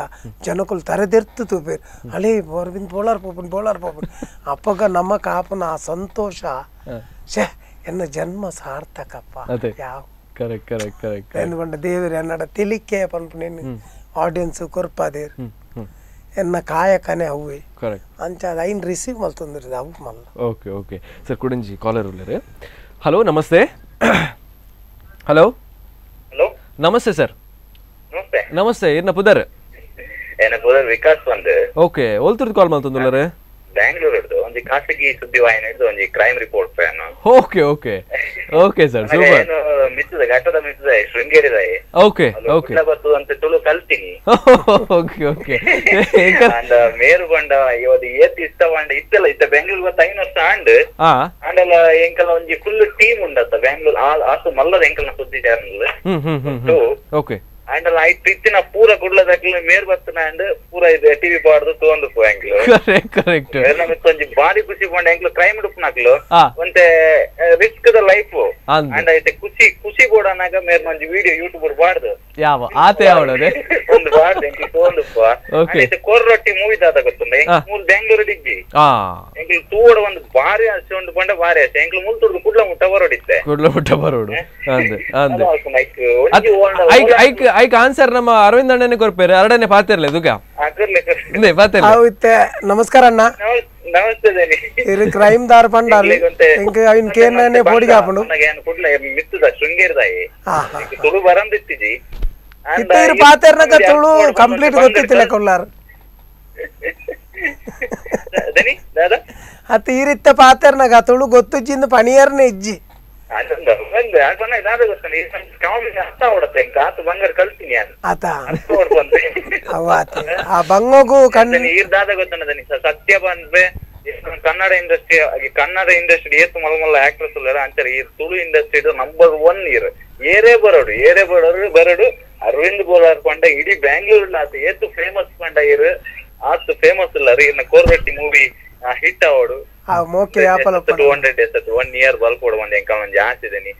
ಜನಕ್ಕಳು ತರೆದೆರ್ತು ತೂಪೇರು ಹಳೆ ಹೊರಬಿಂದ ಬೋಳಾರ್ ಪೋಪನ್ ಅಪ್ಪಗ ನಮ್ಮ ಕಾಪನ ಆ ಸಂತೋಷ ಶೇ ಎನ್ನ ಜನ್ಮ ಸಾರ್ಥಕಪ್ಪ ಯಾವ ಎಂದುಕೊಂಡ ದೇವರು ಎನ್ನಡ ತಿಳಿಕೆ ಪನ್ಪುನೇನು ಆಡಿಯನ್ಸ್ ಕೊರ್ಪಾದೇರು ಎನ್ನ ಕಾಯಕನೆ ಅವ್ವೆ ಅಂಚ ಅದು ಐನ್ ರಿಸೀವ್ ಮಲ್ತಂದ್ರಿ ಅವು ಮಲ್ಲ ಓಕೆ ಸರ್ ಕುಡಂಜಿ ಕಾಲರ್ ಉಳ್ಳರೆ. ಹಲೋ ನಮಸ್ತೆ. ಹಲೋ ನಮಸ್ತೆ ಸರ್. ನಮಸ್ತೆ ಏನ ಪುದರ್ ವಿಕಾಸ್ ಬಂದು ಓಕೆ ಓಲ್ತುರ್ದು ಕಾಲ್ ಮಲ್ತಂದುಳ್ಳರೆ ಬ್ಯಾಂಗ್ಳೂರ್ದು ಒಂದು ಖಾಸಗಿ ಸುದ್ದಿ ವಾಹಿನಿ ಹಿಡಿದು ಒಂದು crime report fan. Okay sir super. ಮಿತ್ತದ ಘಟ್ಟದ ಮಿತ್ತದ ಶೃಂಗೇರಿದ ಓಕೆ ಬರ್ತದ ಅಂತ ತುಳು ಕಲ್ತೀನಿ. ಓಕೆ ಅಂದ ಮೇರು ಬಂಡ ಇವತ್ತು ಏತ್ ಇಷ್ಟ ಬಂಡ ಇತ್ತಲ್ಲ ಇತ್ತ ಬೆಂಗಳೂರು ಗೊತ್ತ 5 ವರ್ಷ ಆಂಡ್ ಅಂಡೆಲ್ಲ ಎಂಕಲ ಒಂಜಿ ಫುಲ್ ಟೀಮ್ ಉಂಡತ್ತ ಬೆಂಗಳೂರು ಆಸು ಮಲ್ಲದ ಎಂಕಲ್ನ ಸುದ್ದಿ ಚಾನಲ್ ಓಕೆ ಅಂಡಲ್ಲ ಐತ್ ಇತ್ತಿನ ಪೂರ ಕುಡ್ಲದಕ್ಲ ಮೇರ್ ಬರ್ತನ ಅಂಡ್ ಪೂರ ಇದು ಟಿವಿ ಪಾಡ್ದು ತಗೊಂಡು ಪೋ ಎಂಕ್ಲು ಕರೆಕ್ಟ್ ನಮಗೆ ಒಂಜಿ ಬಾರಿ ಖುಷಿ ಪಂಡ ಎಂಕ್ಲು ಕ್ರೈಮ್ ಡುಪ್ನಾಕ್ಲು ಒಂತೆ ರಿಸ್ಕ್ ದ ಲೈಫ್ ಅಂಡ್ ಐತೆ ಖುಷಿ ಬೋಡನಾಗ ಮೇರ್ ಮಂಜಿ ವಿಡಿಯೋ ಯೂಟ್ಯೂಬ್ ಬಾಡ್ದು ಯಾವ ಆತೆ ಯಾವಡದೆ ಒಂದು ಬಾಡ್ದು ಎಂಕ್ಲು ತಗೊಂಡು ಪೋ ಐತೆ ಕೋರ್ರೊಟ್ಟಿ ಮೂವಿ ದಾದ ಗೊತ್ತುಂಡ ಮೂಲ್ ಬೆಂಗಳೂರು ಡಿಗ್ಗಿ ಎಂಕ್ಲು ತೂವಡ ಒಂದು ಬಾರಿ ಆಸೆ ಉಂಡು ಪಂಡ ಬಾರಿ ಆಸೆ ಎಂಕ್ಲು ಮೂಲ್ ತುರ್ದು ಕುಡ್ಲ ಮುಟ್ಟ ಬರೋಡು ಐಕ್ ಆನ್ಸರ್ ನಮ್ಮ ಅರವಿಂದ್ ಅಣ್ಣನೇ ಕೊರ್ಪೇರು ಎರಡನೇ ಪಾತಿರ್ಲೆ ದುಃಖ ನಮಸ್ಕಾರ ಅಣ್ಣ ಇದು ಕ್ರೈಮ್ ದಾರ ಪಂಡಾಲಿ ಇಂಕ ಅವಿನ ಕೇರ್ನೇ ಬೋಡಿಗೆ ಹಾಪುಂಡು ಮಿತ್ತದ ಶೃಂಗೇರಿದಾಯಿ ತುಳು ಬರಂದಿತ್ತಿಜಿ ಇತ್ತೀರು ಪಾತೆರ್ನಕ ತುಳು ಕಂಪ್ಲೀಟ್ ಗೊತ್ತಿತ್ತಿಲ್ಲ ಕೊಲ್ಲಾರು ಅತ್ತ ಈರಿತ್ತ ಪಾತೆರ್ನಗ ತುಳು ಗೊತ್ತುಜ್ಜಿಂದ ಪಣಿಯರ್ನೇ ಇಜ್ಜಿ ಅದೊಂದು ಒಂದು ಅದನ್ನ ಇದಾದ ಗೊತ್ತಾನೆ ಕಾಮಿಡಿ ಅರ್ಥ ಹೊಡತ್ತೆ ಆತ ಬಂಗಾರ ಕಳ್ತೀನಿ ನಾನು ಆತ ಅರ್ಥ ಹೊಡ್ಕೊಂತೆ ಆ ಬಂಗೋಗು ಈರ್ದಾದ ಗೊತ್ತಾನೆ ಸತ್ಯ ಬಂದ್ರೆ ಕನ್ನಡ ಇಂಡಸ್ಟ್ರಿ ಏತು ಮಲ್ಲ ಆಕ್ಟ್ರೆಸ್ ಅಂತಾರೆ ಈ ತುಳು ಇಂಡಸ್ಟ್ರಿ ನಂಬರ್ 1 ಇರು ಏರೇ ಬರೋಡು ಅರವಿಂದ್ ಬೋಲಾರ್ ಪಂಡ ಇಡೀ ಬ್ಯಾಂಗ್ಳೂರ್ ಆತ ಏತು ಫೇಮಸ್ ಪಂಡ ಇರು ಆತು ಫೇಮಸ್ ಇಲ್ಲ ರೀ ಕೋರ್ಬೆಟ್ಟಿ ಮೂವಿ ಹಿಟ್ ಆವಡು 200 days 1 year ಬಲ್ಪೋಡು ಒಂದ್ ಎಂಕಲ್ ಒಂಜಿ ಆಸಿದನಿ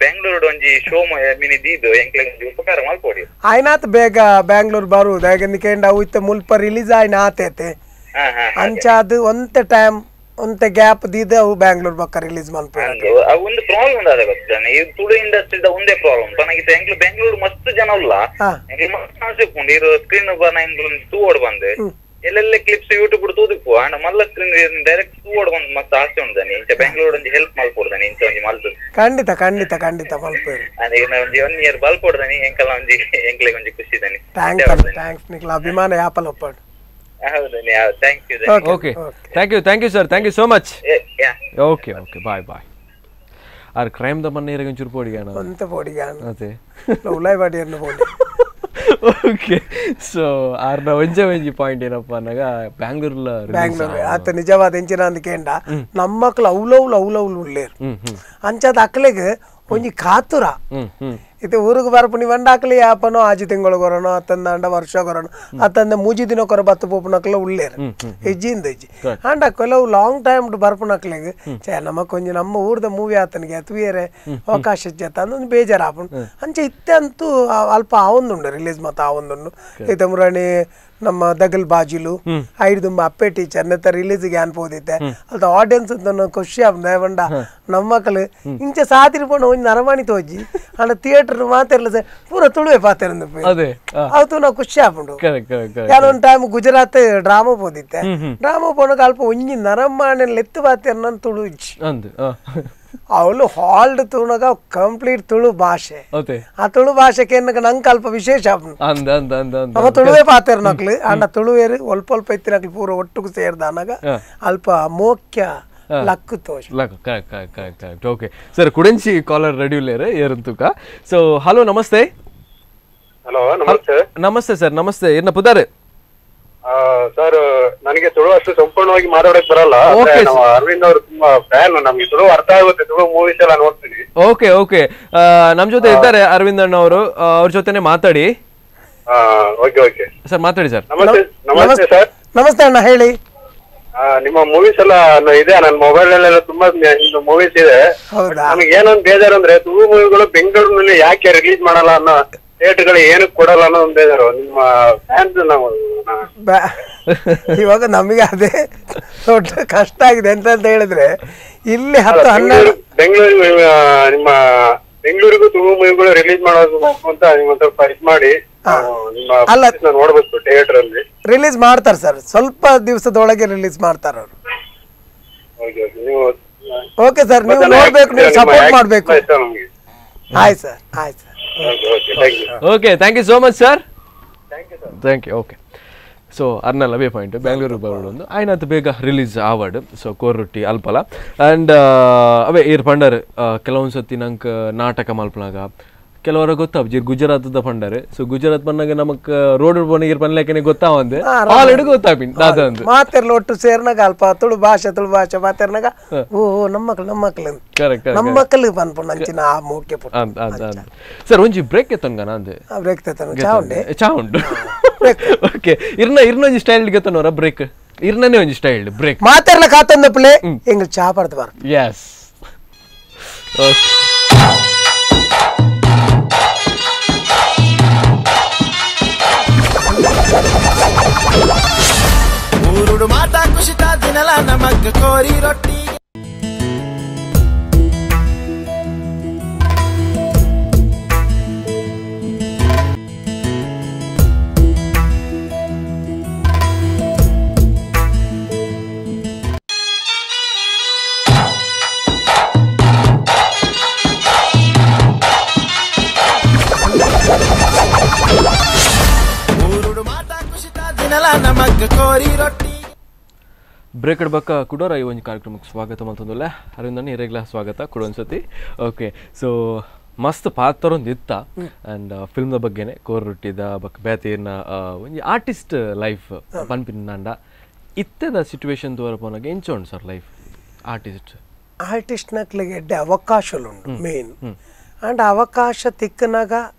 ಬೆಂಗಳೂರು ಒಂಜಿ ಶೋ ಮಿನಿ ದೀದು ಎಂಕ್ಲೆ ಒಂಜಿ ಉಪಕಾರ ಮಲ್ಪೋಡಿ ಆಯ್ನಾತ್ ಬೇಗ ಬ್ಯಾಂಗ್ಳೂರ್ ಬರುದು ಯಾಕಂದ್ರೆ ಅವು ಇತ್ತ ಮುಲ್ಪ ರಿಲೀಸ್ ಆಯ್ನ ಆತೈತೆ ಅಂಚಾದು ಒಂತೆ ಟೈಮ್ ಒಂತೆ ಗ್ಯಾಪ್ ದೀದ ಅವು ಬ್ಯಾಂಗ್ಳೂರ್ ಬಕ್ಕ ರಿಲೀಸ್ ಮಲ್ಪೋಡು ಒಂದು ಪ್ರಾಬ್ಲಮ್ ಅದ ಗೊತ್ತಾನೆ ಈ ತುಳು ಇಂಡಸ್ಟ್ರಿದ ಒಂದೇ ಪ್ರಾಬ್ಲಮ್ ತನಗಿತ್ತ ಎಂಕ್ಲು ಬೆಂಗಳೂರು ಮಸ್ತ್ ಜನ ಉಲ್ಲ ಎಂಕ್ಲು ಮಸ್ತ್ ಕಾನ್ಸೆಪ್ಟ್ ಉಂಡು ಇರು ಸ್ಕ್ರೀನ್ ಬನ ಎಂಕ್ಲು ತೂವೋಡು ಬಂದು ಎಲ್ಲೆಲ್ಲ ಕ್ಲಿಪ್ಸ್ ಯೂಟ್ಯೂಬ್ ತೂದಿಪ್ಪು ಆಂಡ ಮಲ್ಲ ಸ್ಕ್ರೀನ್ ಡೈರೆಕ್ಟ್ ತೂವೋಡು ಬಂದು ಮಸ್ತ್ ಆಸೆ ಉಂಟಾನೆ ಇಂಚ ಬೆಂಗಳೂರು ಒಂಜಿ ಹೆಲ್ಪ್ ಮಲ್ಪೋಡ್ದಾನೆ ಇಂಚ ಒಂಜಿ ಮಲ್ತು ಖಂಡಿತ ಮಲ್ಪೇರು ಅದೇ ಒಂಜಿ 1 year ಬಲ್ಪೋಡ್ದಾನೆ ಎಂಕಲ ಒಂಜಿ ಎಂಕ್ಲೆಗ್ ಒಂಜಿ ಖುಷಿ ಇದ್ದಾನೆ ಥ್ಯಾಂಕ್ಸ್ ನಿಕ್ಲ ಅಭಿಮಾನ ಯಾಪಲ್ ಒಪ್ಪಾಡು ಹೌದಾ thank you thank you sir thank you so much okay bye ಆರ್ ಕ್ರೈಮ್ ದ ಮನ್ನ ಇರಗ ಒಂಚೂರು ಪೋಡಿಗಾಣ ಅಂತ ಪೋಡಿಗಾಣ ಅದೇ ಉಳ್ಳಾಯಿ ಬಾಡಿಯನ್ನು ಪೋಡಿ ಓಕೆ ಸೊ ಆರ್ನ ಒಂಜಿ ಪಾಯಿಂಟ್ ಏನಪ್ಪ ಅನ್ನಗ ಬ್ಯಾಂಗ್ಳೂರ್ ಆತ ನಿಜವಾದ ಎಂಚಿನ ಅಂದ್ಕೇಂಡ ನಮ್ಮ ಮಕ್ಳು ಅವ್ಲವ್ಲು ಉಳ್ಳೇರು ಅಂಚಾದ ಅಕ್ಲೆಗ್ ಒಂಜಿ ಕಾತುರ ಇದು ಊರಿಗೆ ಬರ್ಪುನಿ ಬಂಡಾಕ್ಲಿ ಯಾಪನೋ ಆಜಿ ತಿಂಗಳು ಕೊರೋನೋ ಅತ್ತಂದ ಅಂಡ ವರ್ಷ ಕೊರೋನೋ ಅತ್ತಂದ ಮೂಜಿ ದಿನ ಕೊರ ಬತ್ತು ಪೋಪುನಕ್ಲ ಉಳ್ಳೇರು ಹೆಜ್ಜಿಂದ ಹೆಜ್ಜಿ ಅಂಡ ಕೆಲವು ಲಾಂಗ್ ಟೈಮ್ ಬರ್ಪುನಕ್ಲೆಗ್ ನಮಕ್ ಒಂಜಿ ನಮ್ಮ ಊರ್ದ ಮೂವಿ ಆತನಿಗೆ ಅತ್ವಿಯರೆ ಅವಕಾಶ ಇಜ್ಜತ್ತ ಅಂದೊಂದು ಬೇಜಾರು ಆಪುಂಡು ಅಂಚೆ ಇತ್ತಂತೂ ಅಲ್ಪ ಆವೊಂದುಂಡು ರಿಲೀಸ್ ಮತ್ತ ಆವೊಂದುಂಡು ಈತ ಮುರಾಣಿ ನಮ್ಮ ದಗಲ್ ಬಾಜಿಲು ಐದು ತುಂಬ ಅಪ್ಪೆ ಟೀಚರ್ ನೆತ್ತ ರಿಲೀಸ್ಗೆ ಅನ್ಬೋದಿತ್ತೆ ಅದು ಆಡಿಯನ್ಸ್ ಖುಷಿ ಆಪಂಡ ನಮ್ಮ ಮಕ್ಕಳು ಇಂಚೆ ಸಾತಿರ್ಕೊಂಡು ಒಂಜಿ ನರಮಾಣಿ ತೋಜಿ ಅಂಡ ಥಿಯೇಟರ್ ಮಾತಿರ್ಲ ಪೂರ ತುಳುವೆ ಪಾತಿರಂದು ಅವತ್ತು ನಾವು ಖುಷಿ ಆಪುಂಡು ಕೆಲವೊಂದು ಟೈಮ್ ಗುಜರಾತ್ ಡ್ರಾಮಾ ಪೋದಿತ್ತೆ ಡ್ರಾಮಾ ಪೋನಕ ಅಲ್ಪ ಒಂಜಿ ನರಮಾಣಿ ಲೆತ್ತು ಪಾತಿರ ತುಳು ಅವಳು ಹಾಲ್ಡ್ ತುಳುಗ ಕಂಪ್ಲೀಟ್ ತುಳು ಭಾಷೆ ಆ ತುಳು ಭಾಷೆಗೆ ನಂಗೆ ಅಲ್ಪ ವಿಶೇಷ ನಮ್ಮ ತುಳುವೆ ಪಾತೇರು ನಕ್ಲು ಅಂಡ ತುಳುವೇರು ಒಲ್ಪ ಎತ್ತಿನಕ್ಲು ಪೂರ ಒಟ್ಟಿಗೆ ಸೇರ್ದ ಅನ್ನಾಗ ಅಲ್ಪ ಮೋಕ್ಯ ಲಕ್ಕು ತೋಷ ಓಕೆ ಸರ್ ಕುಡಂಚಿ ಕಾಲರ್ ರೆಡಿ ಉಳ್ಳೇರು ಏರಂತುಕ ಸೊ ಹಲೋ ನಮಸ್ತೆ ನಮಸ್ತೆ ಸರ್ ನಮಸ್ತೆ ಏನ ಪುದಾರೆ ಸರ್ ನನಗೆ ತುಳು ಅಷ್ಟು ಸಂಪೂರ್ಣವಾಗಿ ಮಾತಾಡಕ್ ಬರಲ್ಲ ಅರವಿಂದ್ ಅವ್ರು ತುಂಬಾ ಫ್ಯಾನ್ ನಮ್ಗೆ ತುಳು ಅರ್ಥ ಆಗುತ್ತೆ ತುಳು ಮೂವೀಸ್ ಎಲ್ಲ ನೋಡ್ತೀನಿ ಓಕೆ ನಮ್ ಜೊತೆ ಇದ್ದಾರೆ ಅರವಿಂದ್ ಅಣ್ಣ ಅವರು ಅವ್ರ ಜೊತೆನೆ ಮಾತಾಡಿ ಓಕೆ ಸರ್ ಮಾತಾಡಿ ಸರ್ ನಮಸ್ತೆ ಸರ್ ನಮಸ್ತೆ ಅಣ್ಣ ಹೇಳಿ ನಿಮ್ಮ ಮೂವೀಸ್ ಎಲ್ಲ ಇದೆ ನನ್ನ ಮೊಬೈಲ್ ಅಲ್ಲೆಲ್ಲ ತುಂಬಾ ಮೂವೀಸ್ ಇದೆ ನಮಗೆ ಏನೊಂದು ಬೇಜಾರು ಅಂದ್ರೆ ತುಳು ಮೂವಿಗಳು ಬೆಂಗಳೂರಿನಲ್ಲಿ ಯಾಕೆ ರಿಲೀಸ್ ಮಾಡಲ್ಲ ಅನ್ನೋ ಥಿಯೇಟರ್ಗಳು ಏನಕ್ಕೆ ಕೊಡಲ್ಲ ಅನ್ನೋ ಒಂದು ಬೇಜಾರು ನಿಮ್ಮ ಫ್ಯಾನ್ಸ್ ನಾವು ಇವಾಗ ನಮಗೆ ಅದೇ ದೊಡ್ಡ ಕಷ್ಟ ಆಗಿದೆ ಎಂತ ಹೇಳಿದ್ರೆ ಇಲ್ಲಿ 10-12 ನಿಮ್ಮ ಬೆಂಗಳೂರಿಗೂ ತುಳು ಮೂವಿಗಳು ರಿಲೀಸ್ ಮಾಡೋದು ಅಂತ ನೀವು ಸ್ವಲ್ಪ ಇದು ಮಾಡಿ ಅಲ್ಲ ನೋಡ್ಬೇಕು ಥಿಯೇಟರ್ ಅಲ್ಲಿ ರಿಲೀಸ್ ಮಾಡ್ತಾರೆ ಸರ್ ಸ್ವಲ್ಪ ದಿವಸದೊಳಗೆ ರಿಲೀಸ್ ಮಾಡ್ತಾರೆ ಅವರು ಓಕೆ ಸರ್ ನೀವು ನೋಡ್ಬೇಕು ನೀವು ಸಪೋರ್ಟ್ ಮಾಡ್ಬೇಕು ಆಯ್ತು sir okay thank you so much sir thank you okay so ಅರ್ನಲ್ ಅವೇ ಪಾಯಿಂಟ್ ಬ್ಯಾಂಗ್ಳೂರಿಗೆ ಬರೋದು ಆಯ್ನತ್ತು ಬೇಗ ರಿಲೀಸ್ ಆವಡ್ ಸೊ ಕೋರ್ರೊಟ್ಟಿ ಅಲ್ಪಲ ಆ್ಯಂಡ್ ಅವೇ ಏರ್ ಪಂಡರ್ ಕೆಲವೊಂದು ಸತಿ ನಂಗೆ ನಾಟಕ ಮಲ್ಪನಾಗ ಕೆಲವರ ಗೊತ್ತಾವ ಗುಜರಾತದ ಪಂಡರ್ ಸೊ ಗುಜರಾತ್ ಬಂದಾಗ ನಮಕ್ ರೋಡ್ ಬೋನಿಗೆ ಪನ್ಲೇಕನೆ ಗೊತ್ತಾವಂದೆ ಆಲ್ರೆಡಿ ಗೊತ್ತಾಪಿನ್ ದಾದಂದು ಮಾತೆರ್ಲ ಒಟ್ಟು ಸೇರ್ನಾಗ ಅಲ್ಪ ತುಳು ಭಾಷೆ ಮಾತೆರ್ನಾಗ ಓ ನಮ್ಮ ಮಕ್ಕಳು ಕರೆಕ್ಟ್ ನಮ್ಮ ಮಕ್ಕಳು ಪನ್ಪುಂಡು ಅಂಚಿನ ಆ ಮೂಕೆ ಪುಟ್ಟ ಸರ್ ಒಂಜಿ ಬ್ರೇಕ್ ಎತ್ತಂಗ ನಂದು ಬ್ರೇಕ್ ತೆತ್ತನ ಚಾ ಉಂಡು ಓಕೆ ಇರ್ನೊಂಜಿ ಸ್ಟೈಲ್ ಗೆತ್ತನವರ ಬ್ರೇಕ್ ಇರ್ನೇ ಒಂಜಿ ಸ್ಟೈಲ್ ಬ್ರೇಕ್ ಮಾತೆರ್ಲ ಕಾತಂದ ಪ್ಲೇ ಎಂಗ್ ಚಾ ಪಡ್ದು ಬಾರ ಎಸ್ ಓಕೆ ಊರುಡು ಮಾತಾ ಖುಷಿತ ದಿನಲ ನಮಗ್ ಕೋರಿ ರೊಟ್ಟಿ ಊರುಡು ಮಾತಾ ಖುಷಿತ ದಿನಲ ನಮಗ್ ಕೋರಿ ರೊಟ್ಟಿ ಬ್ರೇಕಡ್ ಬಕ್ಕ ಕುಡೋರ ಈ ಒಂದು ಕಾರ್ಯಕ್ರಮಕ್ಕೆ ಸ್ವಾಗತ ಮಲ್ತಂದುಲ್ಲ ಅರವಿಂದಣ್ಣ ಹಿರೇಗ್ಲ ಸ್ವಾಗತ ಕೂಡ ಒಂದ್ಸತಿ. ಓಕೆ, ಸೊ ಮಸ್ತ್ ಪಾತ್ರ ಒಂದು ಇತ್ತ ಆ್ಯಂಡ್ ಫಿಲ್ಮ್ದ ಬಗ್ಗೆನೆ ಕೋರ್ ರೊಟ್ಟಿದ ಬಕ್ ಬೇತೇರ್ನ ಒಂದು ಆರ್ಟಿಸ್ಟ್ ಲೈಫ್ ಪನ್ಪಿನ್ನಂಡ ಇತ್ತದ ಸಿಚುವೇಶನ್ ತೋರ ಪೋನಾಗ ಎಂಚೋಂಡು ಸರ್ ಲೈಫ್ ಆರ್ಟಿಸ್ಟ್ನಕ್ಲಿಗೆ ಎಡ್ಡೆ ಅವಕಾಶలుండు ಮೇನ್ ಅಂಡ್ ಅವಕಾಶ ತಿಕ್ಕನಾಗ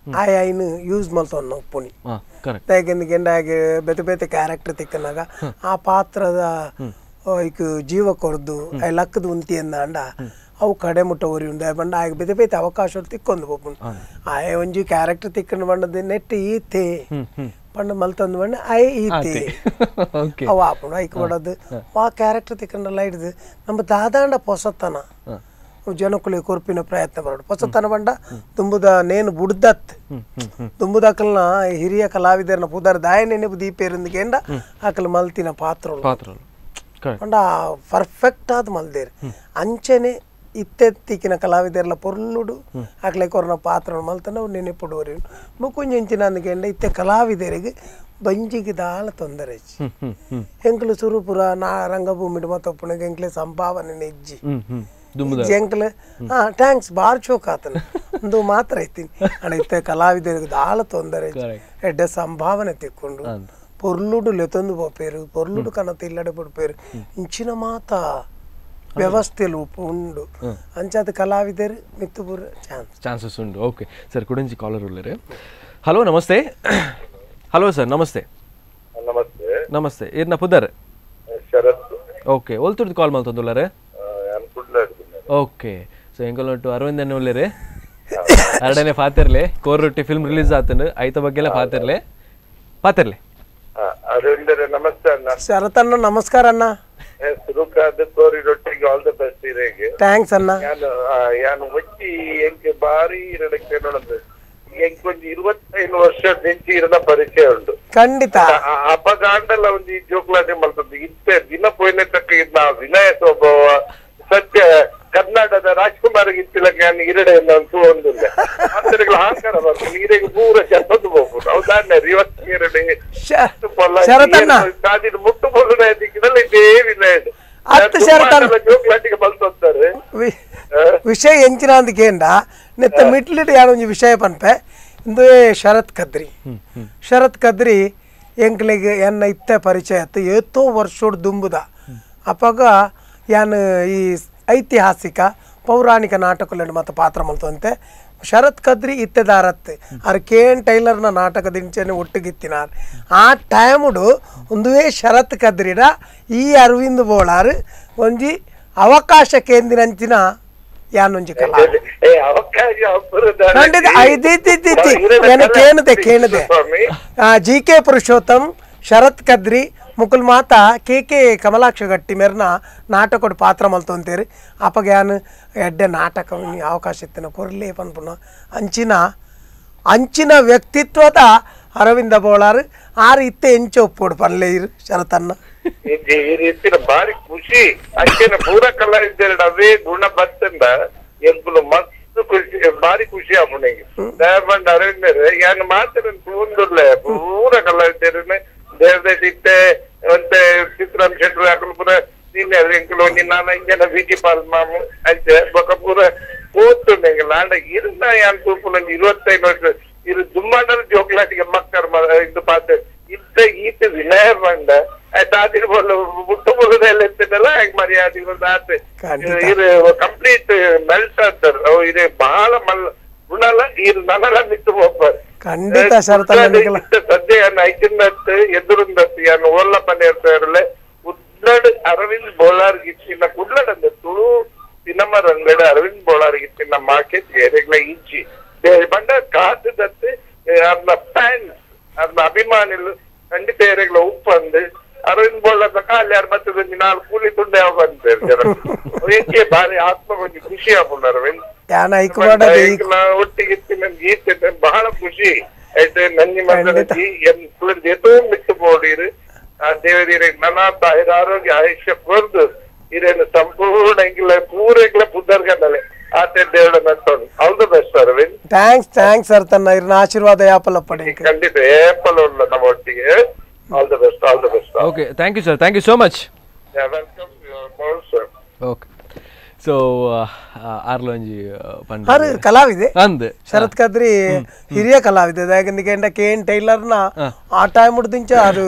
ಆಯ್ನ ಯೂಸ್ ಮಲ್ತೊಂದು ನಾವು ಪುಣಿ ಯಾಕೆಂದ್ರೆ ಬೇತೆ ಬೇತೆ ಕ್ಯಾರೆಕ್ಟರ್ ತಿಕ್ಕನಾಗ ಆ ಪಾತ್ರದ ಈಗ ಜೀವ ಕೊಡ್ದು ಐ ಲಕ್ಕದ ಉಂತಿ ಅಂದ ಅವು ಕಡೆ ಮುಟ್ಟ ಒರಿ ಉಂಡು ಬಂಡ ಆಗ ಬೇತೆ ಬೇತೆ ಅವಕಾಶ ತಿಕ್ಕೊಂದು ಪೋಪುಂಡು ಆಯ ಒಂಜಿ ಕ್ಯಾರೆಕ್ಟರ್ ತಿಕ್ಕನ ಬಂಡದ ನೆಟ್ ಈತೆ ಪಂಡ ಮಲ್ತಂದು ಬಣ್ಣ ಐ ಈತೆ ಅವು ಆಪುಂಡು ಐಕ್ ಬಡದು ಆ ಕ್ಯಾರೆಕ್ಟರ್ ತಿಕ್ಕಂಡಲ್ಲ ಹಿಡಿದು ನಮ್ಮ ದಾದಾಂಡ ಪೊಸತನ ಜನಕುಲಿ ಕೊರ್ಪಿನ ಪ್ರಯತ್ನ ಬರೋಡು ಹೊಸತನ ಬಂಡ ತುಂಬುದ ನೇನು ಬುಡ್ದತ್ ತುಂಬುದಾಕಲ್ನ ಹಿರಿಯ ಕಲಾವಿದರನ್ನ ಪುದರ್ ದಾಯನೇನೆ ದೀಪೇರಿಂದಗೆಂಡ ಆಕಲ್ ಮಲ್ತಿನ ಪಾತ್ರ ಬಂಡ ಪರ್ಫೆಕ್ಟ್ ಆದ ಮಲ್ದೇರಿ ಅಂಚೆನೆ ಇತ್ತೆತ್ತಿಕ್ಕಿನ ಕಲಾವಿದರ್ಲ ಪೊರ್ಲುಡು ಆಕಲೆ ಕೊರನ ಪಾತ್ರ ಮಲ್ತನ ನೆನೆ ಪುಡುವರಿ ಮುಕುಂಜೆಂಚಿನ ಅಂದಗೆಂಡ ಇತ್ತೆ ಕಲಾವಿದರಿಗೆ ಬಂಜಿಗೆ ದಾಳ ತೊಂದರೆ ಹೆಂಕ್ಲು ಸುರುಪುರ ನಾ ರಂಗಭೂಮಿ ಮತ್ತೊಪ್ಪುಣಿಗೆ ಹೆಂಕ್ಲೆ ಸಂಭಾವನೆ ನೆಜ್ಜಿ ಜಂಕ್ಲ ಥ್ಯಾಂಕ್ಸ್ ಬಾರ್ ಚೋಕ್ ಆತನ ಒಂದು ಮಾತ್ರ ಐತೀನಿ ಅಣ್ಣ ಇತ್ತ ಕಲಾವಿದರಿಗೆ ದಾಳ ತೊಂದರೆ ಎಡ್ಡ ಸಂಭಾವನೆ ತೆಕ್ಕೊಂಡು ಪೊರ್ಲುಡು ಲೆತೊಂದು ಪೋಪೇರು ಪೊರ್ಲುಡು ಕನತ ಇಲ್ಲಡೆ ಪುಡ್ಪೇರು ಇಂಚಿನ ಮಾತ ವ್ಯವಸ್ಥೆಲು ಉಂಡು ಅಂಚಾದ ಕಲಾವಿದರು ಮಿತ್ತುಪುರ ಚಾನ್ಸಸ್ ಉಂಡು. ಓಕೆ ಸರ್, ಕುಡಂಜಿ ಕಾಲರ್ ಉಳ್ಳರೆ. ಹಲೋ, ನಮಸ್ತೆ. ಹಲೋ ಸರ್, ನಮಸ್ತೆ. ನಮಸ್ತೆ. ನಮಸ್ತೆ. ಏರ್ನ ಪುದರ್ ಶರತ್. ಓಕೆ, ಒಲ್ತುರ್ದು ಕಾಲ್ ಮಲ್ತಂದುಲ್ಲರೆ. ಓಕೆ, ಸೊ ಎಂಕಲ್ನೊಟ್ಟು ಅರವಿಂದ್ ಅನ್ನ ಉಳ್ಳರೆ ಎರಡನೇ ಪಾತಿರ್ಲೆ ಕೋರ್ ರೊಟ್ಟಿ ಫಿಲ್ಮ್ ರಿಲೀಸ್ ಆತಂಡು ಐತ ಬಗ್ಗೆಲ್ಲ ಪಾತಿರ್ಲೆ ಅರವಿಂದರೇ ನಮಸ್ತೆ ಅಣ್ಣ. ಶರತಣ್ಣ ನಮಸ್ಕಾರ ಅಣ್ಣ. ಸುರುಕಾದ ಕೋರಿ ರೊಟ್ಟಿಗೆ ಆಲ್ ದ ಬೆಸ್ಟ್ ಇರೇಗೆ. ಥ್ಯಾಂಕ್ಸ್ ಅಣ್ಣ. ಯಾನು ಒಚ್ಚಿ ಎಂಕೆ ಬಾರಿ ಇರಡಕ್ಕೆ ನೋಡದು ಎಂಕೊಂದು 25 ವರ್ಷ ನೆಂಚಿ ಇರದ ಪರಿಚಯ ಉಂಟು. ಖಂಡಿತ ಅಪಗಾಂಡಲ್ಲ ಒಂದು ಈ ಜೋಕ್ಲಾಟೆ ಮಲ್ತದ್ದು ಇತ್ತೆ ದಿನ ಪೋಯ್ನೆ ತಕ್ಕ ಇದ್ದ ವಿನಯ ಸ್ವಭಾವ ಸತ್ಯ ಕರ್ನಾಟಕದ ರಾಜ್ಕುಮಾರ್ ಗಿಂತಿಲ್ಲ ಇರಡೆ ಒಂದಿಲ್ಲ ಅಂತರಿಗಳು ಅಹಂಕಾರ ಬರ್ತದೆ ನೀರಿಗೆ ಪೂರ ಚಪ್ಪದು ಹೋಗ್ಬೋದು ಹೌದಾನೆ ರಿವರ್ಸ್ ಎರಡೆ ಕಾದಿನ ಮುಟ್ಟು ಬೋಲುನ ದಿಕ್ಕಿನಲ್ಲಿ ಇದೇ ವಿನಯ ಜೋಕ್ಲಾಟಿಗೆ ಬಲ್ತಾರೆ ವಿಷಯ ಎಂಚಿನ ಅಂದಕೇಂಡ ನೆತ್ತ ಮಿಟ್ಲಿಟ್ಟು ಯಾರೊಂದು ವಿಷಯ ಪನ್ಪೆ ಇಂದು ಶರತ್ ಕದ್ರಿ ಎಂಕ್ಲೆಗೆ ಎನ್ನ ಇತ್ತ ಪರಿಚಯ ಆಯ್ತು ಏತೋ ವರ್ಷೋಡು ದುಂಬುದ ಅಪ್ಪಾಗ ಯಾನು ಈ ಐತಿಹಾಸಿಕ ಪೌರಾಣಿಕ ನಾಟಕಗಳು ಮತ್ತು ಪಾತ್ರ ಮಲ್ತಂತೆ ಶರತ್ ಕದ್ರಿ ಇತ್ತೆದಾರತ್ತೆ ಅವ್ರು ಕೇನ್ ಟೈಲರ್ನ ನಾಟಕದಿಂಚನೆ ಒಟ್ಟಿಗಿತ್ತಿನಾರ್ ಆ ಟೈಮುಡು ಒಂದುವೇ ಶರತ್ ಕದ್ರಿಡ ಈ ಅರವಿಂದ್ ಬೋಳಾರ್ ಒಂಜಿ ಅವಕಾಶ ಕೇಂದ್ರಂಚಿನ ಯಾನೊಂಜಿ ಕಲಾ ಖಂಡಿತ ಕೇಣದೆ ಜಿ ಕೆ ಪುರುಷೋತ್ತಮ್ ಶರತ್ ಕದ್ರಿ ಮುಕುಲ್ ಮಾತಾ ಕೆ ಕಮಲಾಕ್ಷ ಗಟ್ಟಿ ಮೇರ್ನ ನಾಟಕ ಪಾತ್ರ ಮಲ್ತೊಂತೇರಿ ಅಪ್ಪಗೆ ಯಾನು ಎಡ್ಡೆ ನಾಟಕ ಅವಕಾಶ ಇತ್ತಿನ ಕೊರ್ಲೇ ಪನ್ಪುನ ಅಂಚಿನ ವ್ಯಕ್ತಿತ್ವದ ಅರವಿಂದ ಬೋಳಾರ್ ಆರು ಇತ್ತೆ ಎಂಚ ಒಪ್ಪೋಡು ಪನ್ಲೆ ಇರು ಶರತನ್ನ ಬಾರಿ ಖುಷಿ ಅಂಚಿನ ಪೂರ ಕಲಾವಿದರ ಅವೇ ಗುಣ ಬತ್ತಂದ ಎಂಕುಲು ಮಸ್ತ್ ಖುಷಿ ಬಾರಿ ಖುಷಿ ಆಪುಣಿಗೆ ದಯಪಂಡ ಅರವಿಂದರ್ ಯಾನು ಮಾತಾಡ ಒಂದುರ್ಲೆ ಪೂರ ಕಲಾವಿದರನ್ನ ದೇವದೈತೆ ಮತ್ತೆ ಚಿತ್ರಂ ಶೆಟ್ರು ಹಾಕಲು ಪೂರ ನಿನ್ನೆ ಎಂಕಲು ನಾನು ಇಂಜನ ಬಿಜಿ ಪಾಲ್ ಮಾಮು ಅಂಚೆ ಬೊಕ ಪೂರ ಓದ್ತುಂಡೆಂಗಲ್ಲ ಆಂಡ ಇರುನ ಯಾನ್ ತೂಪುನ 25 ವರ್ಷ ಇರು ದುಮ್ಮಾಂಡರ ಜೋಕ್ಲಾಟಿಗೆ ಮಕ್ಕರ್ ಇದು ಪಾತ್ರ ಇದ್ದ ಈತ ವಿನಯ ಬಂಡ ಆಯ್ತು ಬೋಲು ಮುಟ್ಟು ಬೋಲದೆಲ್ಲ ಇರ್ತದಲ್ಲ ಹೆಂಗ್ ಮರ್ಯಾದೆ ಆತೆ ಇದು ಕಂಪ್ಲೀಟ್ ಮೆಲ್ಟ್ ಆಗ್ತಾರೆ ಅವು ಇದೆ ಬಹಳ ಗುಣಲ್ಲ ಇದು ನನಲ್ಲ ಮಿತ್ತು ಹೋಗ್ಬಾರ್ದು ಖಂಡಿತ ಸದ್ಯ ಐಕಿಂದತ್ತು ಎದುರುಂದತ್ತು ಯಾನು ಓಲ್ಲ ಪನೆ ಇರ್ತಾರಲ್ಲ ಉದ್ಲಡ್ ಅರವಿಂದ್ ಬೋಳಾರ್ ಗಿಚ್ಚಿನ ಕುಡ್ಲಡ್ ಅಂದ ತುಳು ಸಿನಿಮಾ ರಂಗಡ ಅರವಿಂದ್ ಬೋಳಾರ್ ಗಿಚ್ಚಿನ ಮಾರ್ಕೆಟ್ ಏರೆಗ್ಲ ಇಚ್ಚಿ ಬಂಡ ಕಾತದತ್ತು ಅದನ್ನ ಫ್ಯಾನ್ಸ್ ಅದನ್ನ ಅಭಿಮಾನಿಗಳು ಖಂಡಿತ ಏರೆಗ್ಲ ಉಪ್ಪಂದು ಅರವಿಂದ್ ಬೋಳಾರ್ನ ಕಾಲಿ ಯಾರು ಬರ್ತದ 4 ಕೂಲಿ ತುಂಡೆ ಯಾವ ಬಂದೆ ಬಾರಿ ಆತ್ಮ ಕೊಂಚ ಖುಷಿ ಆಗ್ಬೋದು ಅರವಿಂದ್ ಒಟ್ಟಿಗೆ ಗೀತೆ ಬಹಳ ಖುಷಿ ಆಯ್ತು ನನ್ನಿ ಮಕ್ಕಳಿಗೆ ಮಿಟ್ಟು ಬೋಡಿರು ಆ ದೇವರಿಗೆ ನನ್ನ ತಾಯಿರ ಆರೋಗ್ಯ ಆಯುಷ್ಯ ಕೊರ್ದು ಇರೇನು ಸಂಪೂರ್ಣ ಇಂಗಿಲ್ಲ ಪೂರೆಗ್ಲ ಪುದರ್ಗನಲೆ ಆತೆ ದೇವರ ನಡ್ಕೊಂಡು all the best Arvind. Thanks sir ತನ್ನ ಇರನ ಆಶೀರ್ವಾದ ಯಾಪಲ ಪಡಿ ಖಂಡಿತ ಏಪಲ ಉಳ್ಳ ನಮ್ಮ ಒಟ್ಟಿಗೆ all the best. Okay, thank you sir, thank you so much. Okay so ಆರ್ಲೊಂಜಿ ಪಂಡ ಆರು ಕಲಾವಿದೆ ಅಂದೆ ಶರತ್ ಕದ್ರಿ ಹಿರಿಯ ಕಲಾವಿದೆ ಯಾಕಂದ್ರೆ ಕೇನ್ ಟೈಲರ್ನ ಆ ಟೈಮ್ ಹುಡ್ದಿಂಚ ಅದು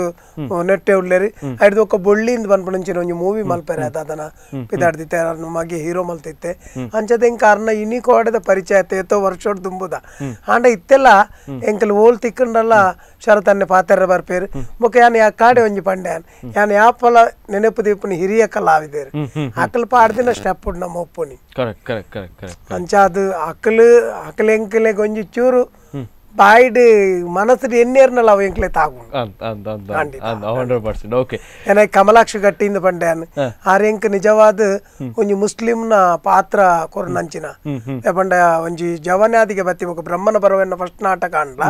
ನೆಟ್ಟೆ ಉಳ್ಳೇರಿ ಐದು ಒಕ್ಕ ಬೊಳ್ಳಿಂದ ಬಂದ್ಪಡಿಂಚಿನ ಒಂಜಿ ಮೂವಿ ಮಲ್ಪೇರೆ ಅದನ್ನ ಪಿದಾಡ್ದಿತ್ತೆ ಮಗೆ ಹೀರೋ ಮಲ್ತಿತ್ತೆ ಅಂಚದ ಹಿಂಗ್ ಕಾರಣ ಇನಿ ಕೋಡದ ಪರಿಚಯ ಆಯ್ತು ಎತ್ತೋ ವರ್ಷೋಡ್ ತುಂಬುದ ಆಂಡ ಇತ್ತೆಲ್ಲ ಎಂಕಲ್ ಓಲ್ ತಿಕ್ಕಂಡಲ್ಲ ಶರತ್ ಅನ್ನೆ ಪಾತ್ರ ಬರ್ಪೇರು ಮುಖ ಯಾನ್ ಯಾ ಕಾಡೆ ಒಂಜಿ ಪಂಡ್ಯಾನ್ ಯಾನ್ ಯಾಪಲ ನೆನಪು ದೀಪನಿ ಹಿರಿಯ ಕಲಾವಿದೇರು ಅಕಲ್ ಪಾಡ್ದಿನ ಸ್ಟೆಪ್ ನಮ್ಮ ಒಪ್ಪುನಿ ಕರೆಕ್ಟ್ ಕರೆಕ್ಟ್ ಕರೆಕ್ಟ್ ಕರೆಕ್ಟ್ ಅಂಚ ಅದು ಅಕಲ್ ಎಂಕಲೆ ಒಂಜಿ ಚೂರು ಬಾಯ್ಡ್ ಮನಸ್ಸು ಎನ್ನೇರ್ನಲ್ಲ ಅವ ಎಂಕ್ಲೆ ತಾಗು 100%. ಓಕೆ ಏನ ಕಮಲಾಕ್ಷಿ ಗಟ್ಟಿಂದ ಪಂಡ್ಯಾನ್ ಆರೆಂಕ್ ನಿಜವಾದ ಒಂಜಿ ಮುಸ್ಲಿಂನ ಪಾತ್ರ ಕೊರ್ನಂಚಿನ ಪಂಡ ಒಂಜಿ ಜವನ್ಯಾದಿಗೆ ಬತ್ತಿ ಬೊಕ್ಕ ಬ್ರಹ್ಮನ ಬರವೆನ್ನ ಫಸ್ಟ್ ನಾಟಕ ಅಂಡ್ಲ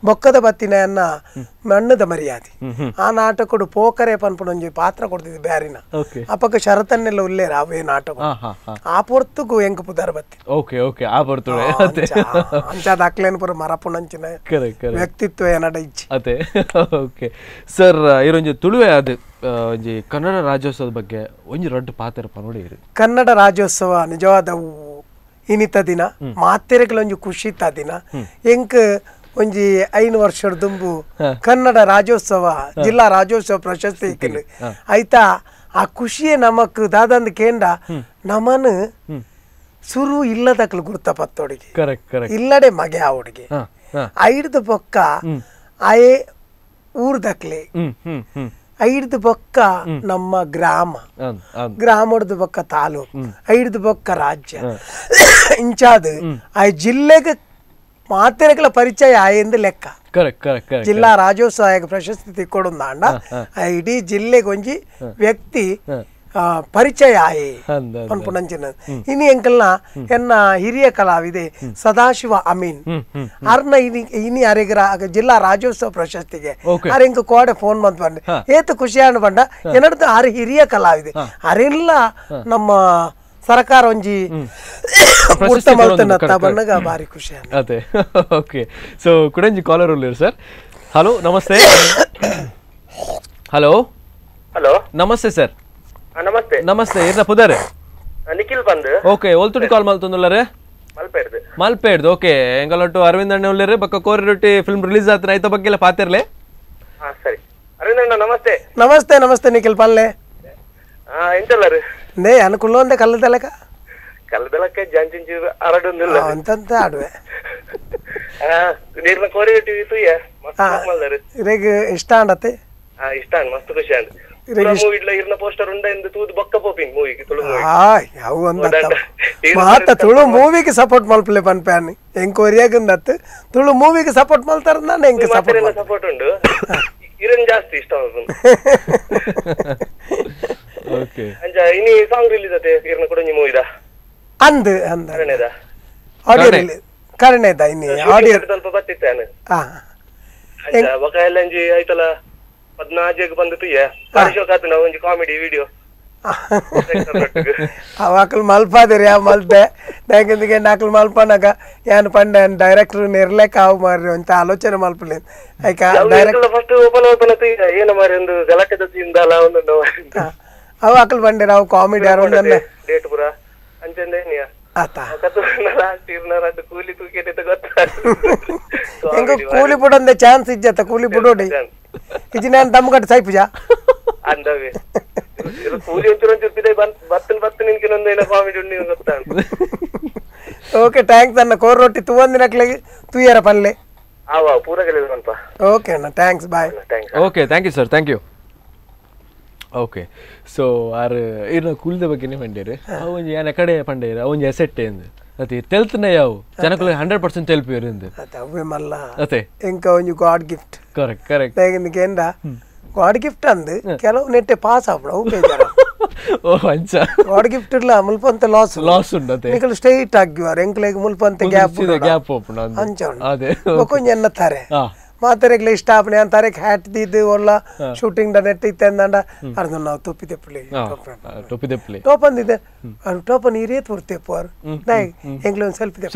ಬೊಕ್ಕದ ಬತ್ತಿನ ಮಣ್ಣದ ಮರ್ಯಾದೆ ಆ ನಾಟಕಡು ಪೋಕರೆ ಪನ್ಪುನ ಒಂಜಿ ಪಾತ್ರ ಕೊಡ್ತಿದ್ದೆ ಬ್ಯಾರಿನ ಅಪ್ಪಕ್ಕ ಶರತನ್ನೆಲ್ಲ ಉಲ್ಲೇರ ಅವೇ ನಾಟಕ ಆ ಪೊರ್ತುಗು ಎಂಕ್ ಪುದರ್ ಬತ್ತಿ ಓಕೆ ಓಕೆ ಆ ಬರ್ತುಡೆ ಅಂಚಾದ ಅಕ್ಲೇನ್ ಪುರ ಮರಪುಣಂಚಿನ ವ್ಯಕ್ತಿತ್ವ ಏನಡ ಇಚ್ಚಿ ಅದೇ ಓಕೆ ಸರ್ ಇರೊಂಜಿ ತುಳುವೆ ಅದು ಒಂಜಿ ಕನ್ನಡ ರಾಜ್ಯೋತ್ಸವದ ಬಗ್ಗೆ ಒಂಜಿ ರಡ್ಡು ಪಾತೆರಪ್ಪ ನೋಡಿ ಕನ್ನಡ ರಾಜ್ಯೋತ್ಸವ ನಿಜವಾದ ಇನಿತ ದಿನ ಮಾತೆರೆಗಳೊಂಜಿ ಖುಷಿತ ದಿನ ಎಂಕ್ ಒಂಜಿ 5 ವರ್ಷದ ದುಂಬು ಕನ್ನಡ ರಾಜ್ಯೋತ್ಸವ ಜಿಲ್ಲಾ ರಾಜ್ಯೋತ್ಸವ ಪ್ರಶಸ್ತಿ ಇಕ್ಕಲು ಆಯ್ತಾ ಆ ಖುಷಿಯೇ ನಮಕ್ ದಾದಂದ್ ಕೇಂಡ ನಮನ್ ಸುರು ಇಲ್ಲದಕ್ಲು ಗುರ್ತಪತ್ತೋಡಿಗೆ ಇಲ್ಲಡೆ ಮಗೆ ಆ ಹುಡುಗಿ ಐಡ್ದು ಬೊಕ್ಕ ಆಯೇ ಊರ್ದಕ್ಲೆ ಐಡ್ದು ಬೊಕ್ಕ ನಮ್ಮ ಗ್ರಾಮದ ಬೊಕ್ಕ ತಾಲೂಕು ಐಡ್ದು ಬೊಕ್ಕ ರಾಜ್ಯ ಇಂಚಾದ ಆ ಜಿಲ್ಲೆಗೆ ಮಾತೆರೆಗಳ ಪರಿಚಯ ಆಯೆಂದು ಲೆಕ್ಕ ಜಿಲ್ಲಾ ರಾಜ್ಯೋತ್ಸವ ಪ್ರಶಸ್ತಿ ತಿಕ್ಕೊಡುಂದಾಂಡ ಇಡೀ ಜಿಲ್ಲೆಗೆ ಒಂಜಿ ವ್ಯಕ್ತಿ ಪರಿಚಯ ಆಯೆ ಅನ್ಪುಣಂಚಿನ ಇನಿ ಎಂಕಲ್ನ ಎನ್ನ ಹಿರಿಯ ಕಲಾವಿದೆ ಸದಾಶಿವ ಅಮೀನ್ ಅರ್ನ ಇನಿ ಅರೆಗ್ರ ಜಿಲ್ಲಾ ರಾಜ್ಯೋತ್ಸವ ಪ್ರಶಸ್ತಿಗೆ ಅರೆಂಕ ಕೋಡೆ ಫೋನ್ ಬಂದ್ ಬಂಡೆ ಏತು ಖುಷಿ ಅಣ್ಣ ಬಂಡ ಏನಡ್ದು ಆರು ಹಿರಿಯ ಕಲಾವಿದೆ ಅರೆಲ್ಲ ನಮ್ಮ ಸರ್ಕಾರ ಒಂಜಿ ಬಣ್ಣಗ ಬಾರಿ ಖುಷಿ ಅದೇ ಓಕೆ ಸೊ ಕುಡಂಜಿ ಕಾಲರ್ ಉಳ್ಳೇರು ಸರ್ ಹಲೋ ನಮಸ್ತೆ ಹಲೋ ಹಲೋ ನಮಸ್ತೆ ಸರ್ ನಮಸ್ತೆ ನಮಸ್ತೆ ಇರ್ನ ಪುದಾರೆ ನಿಖಿಲ್ ಬಂದು ಓಕೆ ಒಲ್ತುಡಿ ಕಾಲ್ ಮಲ್ತೊಂದುಲ್ಲರೆ ಮಲ್ಪೇಡ್ದು ಓಕೆ ಎಂಗಲೊಟ್ಟು ಅರವಿಂದ್ ಅಣ್ಣ ಉಳ್ಳೇರೆ ಬಕ್ಕ ಕೋರಿ ರೊಟ್ಟಿ ಫಿಲ್ಮ್ ರಿಲೀಸ್ ಆತನ ಐತ ಬಗ್ಗೆ ಎಲ್ಲ ಪಾತಿರ್ಲೆ ಸರಿ ಅರವಿಂದ್ ಅಣ್ಣ ನಮಸ್ತೆ ನಮಸ್ತೆ ನಮಸ್ತೆ ನಿಖಿಲ್ ಪಲ್ಲೆ ಎಂತಲ್ಲರು ನೇ ಅನುಕೂಲ ಒಂದೇ ಕಲ್ಲದಲಕ್ಕೆ ಜಾಂಚಿಂಚು ಅರಡೊಂದಿಲ್ಲ ಅಂತಂತ ಆಡುವೆ ನೀರ್ನ ಕೋರಿ ರೊಟ್ಟಿ ತುಯ್ಯ ಇರೇಗ ಇಷ್ಟ ಅಂಡತ್ತೆ ಇಷ್ಟ ಮಸ್ತ್ ಖುಷಿ ಅಂಡ್ ಮೂವಿಡ್ಲ ಇರ್ನ ಪೋಸ್ಟರ್ ಉಂಡ ಎಂದು ತೂದು ಬೊಕ್ಕ ಪೋಪಿನ್ ಮೂವಿಗೆ ತುಳು ಮಾತ ತುಳು ಮೂವಿಗೆ ಸಪೋರ್ಟ್ ಮಲ್ಪಲೆ ಪನ್ಪ್ಯಾನ್ ಎಂಕ್ ಒರಿಯಾಗಂದತ್ ತುಳು ಮೂವಿಗೆ ಸಪೋರ್ಟ್ ಮಲ್ತಾರ ನಾನು ಎಂಕ್ ಸಪೋರ್ಟ್ ಉಂಡು ಇರನ್ ಜಾಸ್ತಿ ಇಷ್ಟ ಅಂಚ ಇನಿ ಸಾಂಗ್ ರಿಲೀಸ್ ಆತೆ ಇರ್ನ ಕೊಡಂಜಿ ಮೂವಿದ ಅಂದ್ ಅಂದ ಆಡಿಯೋ ರಿಲೀಸ್ ಕರಣೆದ ಇನಿ ಆಡಿಯೋ ಸ್ವಲ್ಪ ಬತ್ತಿತ್ತಾನೆ ಅಂಚ ಬಕ ಎಲ್ಲಂಜಿ ಐತಲ 14 ಬಂದಿತ್ತು ಪರಿಶೋಕಾತು ನಾವು ಒಂಜಿ ಕಾಮಿಡಿ ವಿಡಿಯೋ ಅವಾಕಲ್ ಮಲ್ಪಾದಿರಿ ಯಾವ ಮಲ್ಪೆ ಯಾಕಂದ್ರೆ ನಾಕಲ್ ಮಲ್ಪನಾಗ ಏನ್ ಪಂಡ ಡೈರೆಕ್ಟರ್ ನಿರ್ಲೇಖ ಅವು ಮಾರಿ ಅಂತ ಆಲೋಚನೆ ಮಲ್ಪಲಿ ಡೈರೆಕ್ಟರ್ ಫಸ್ಟ್ ಓಪನ್ ಏನು ಮಾರಿ ಒಂದು ಗಲಾಟೆ ದತ್ತಿಂದ ಅಲ್ಲ ಒಂದು ಅವಾಕಲ್ ಬಂಡೆ ನಾವು ಕಾಮಿಡಿ ಯಾರು ಡೇಟ್ ಪುರ ಅಂಚಂದೆ ನೀ ಕೂಲಿ ಬಿಡೊಂದೆ ಚಾನ್ಸ್ ಇಜ್ಜತ್ತ ಕೂಲಿ ಬಿಡೋಡಿ ಇಜಿ ನಾನು ದಮ್ಗಟ್ಟ ಸೈಪುಜಾ ಅಂದವೆ ಕೂಲಿ ಒಂಚೂರು ಬತ್ತನ್ ನಿನ್ಕಿನೊಂದು ಕಾಮಿಡಿ ಉಂಡಿ ಗೊತ್ತಾ ಓಕೆ ಥ್ಯಾಂಕ್ಸ್ ಅಣ್ಣ ಕೋರ್ ರೊಟ್ಟಿ ತೂವೊಂದಿನಕ್ಲೆಗೆ ತೂಯರ ಪಲ್ಲೆ ಪೂರ ಗೆಲ್ಲಿದ್ರಲ್ಪ ಓಕೆ ಅಣ್ಣ thanks bye okay thank you sir thank you okay so ಆರ್ ಇರ್ನ ಕುಲ್ದ ಬಗ್ಗೆನೇ ಪಂಡೇರು ಅವಂಜಿ ಯಾನ ಕಡೆ ಪಂಡೇರು ಅವಂಜಿ ಎಸೆಟ್ಟೆ ಅಂದು ಅತಿ ತೆಲ್ತನ ಯಾವು ಜನಕ್ಕೆ 100% ತೆಲ್ಪು ಇருந்து ಅವೆ ಮಲ್ಲ ಅತೆ ಎಂಕ ಒಂಜಿ ಗಾಡ್ ಗಿಫ್ಟ್ ಕರೆಕ್ಟ್ ಎಂದ ಗಾಡ್ ಗಿಫ್ಟ್ ಅಂದು ಕೆಲವು ನೆಟ್ಟೆ ಪಾಸ್ ಆಪಡ ಅವು ಬೇಜಾರ ಓ ಅಂಚ ಗಾಡ್ ಗಿಫ್ಟ್ ಇಲ್ಲ ಮುಲ್ಪಂತ ಲಾಸ್ ಉಂಡತೆ ನಿಕಲ್ ಸ್ಟ್ರೈಟ್ ಆಗಿವಾರ ಎಂಕ್ಲೆಗೆ ಮುಲ್ಪಂತ ಗ್ಯಾಪ್ ಓಪನ್ ಅಂಚ ಅದೇ ಬಕೊಂಜ ಎನ್ನತಾರೆ ಮಾತರೆಗ್ಲ ಇಷ್ಟ ಆಪಣೆ ಅಂತಾರೆಗ್ ಹ್ಯಾಟ್ ದಿದ್ದು ಒಲ್ಲ ಶೂಟಿಂಗ್ ದ ನೆಟ್ ಇತ್ತೆ ಅಂದಂಡ ಅರ್ಧ ನಾವು ಟೋಪನ್ ಇದೆ ಟೋಪನ್ ಇರೇ ತೋರ್ತೆಪ್ಪು ಅವ್ರು ನಾಯಿ ಎಂಗ್ಲ ಒಂದು ಸೆಲ್ಫಿ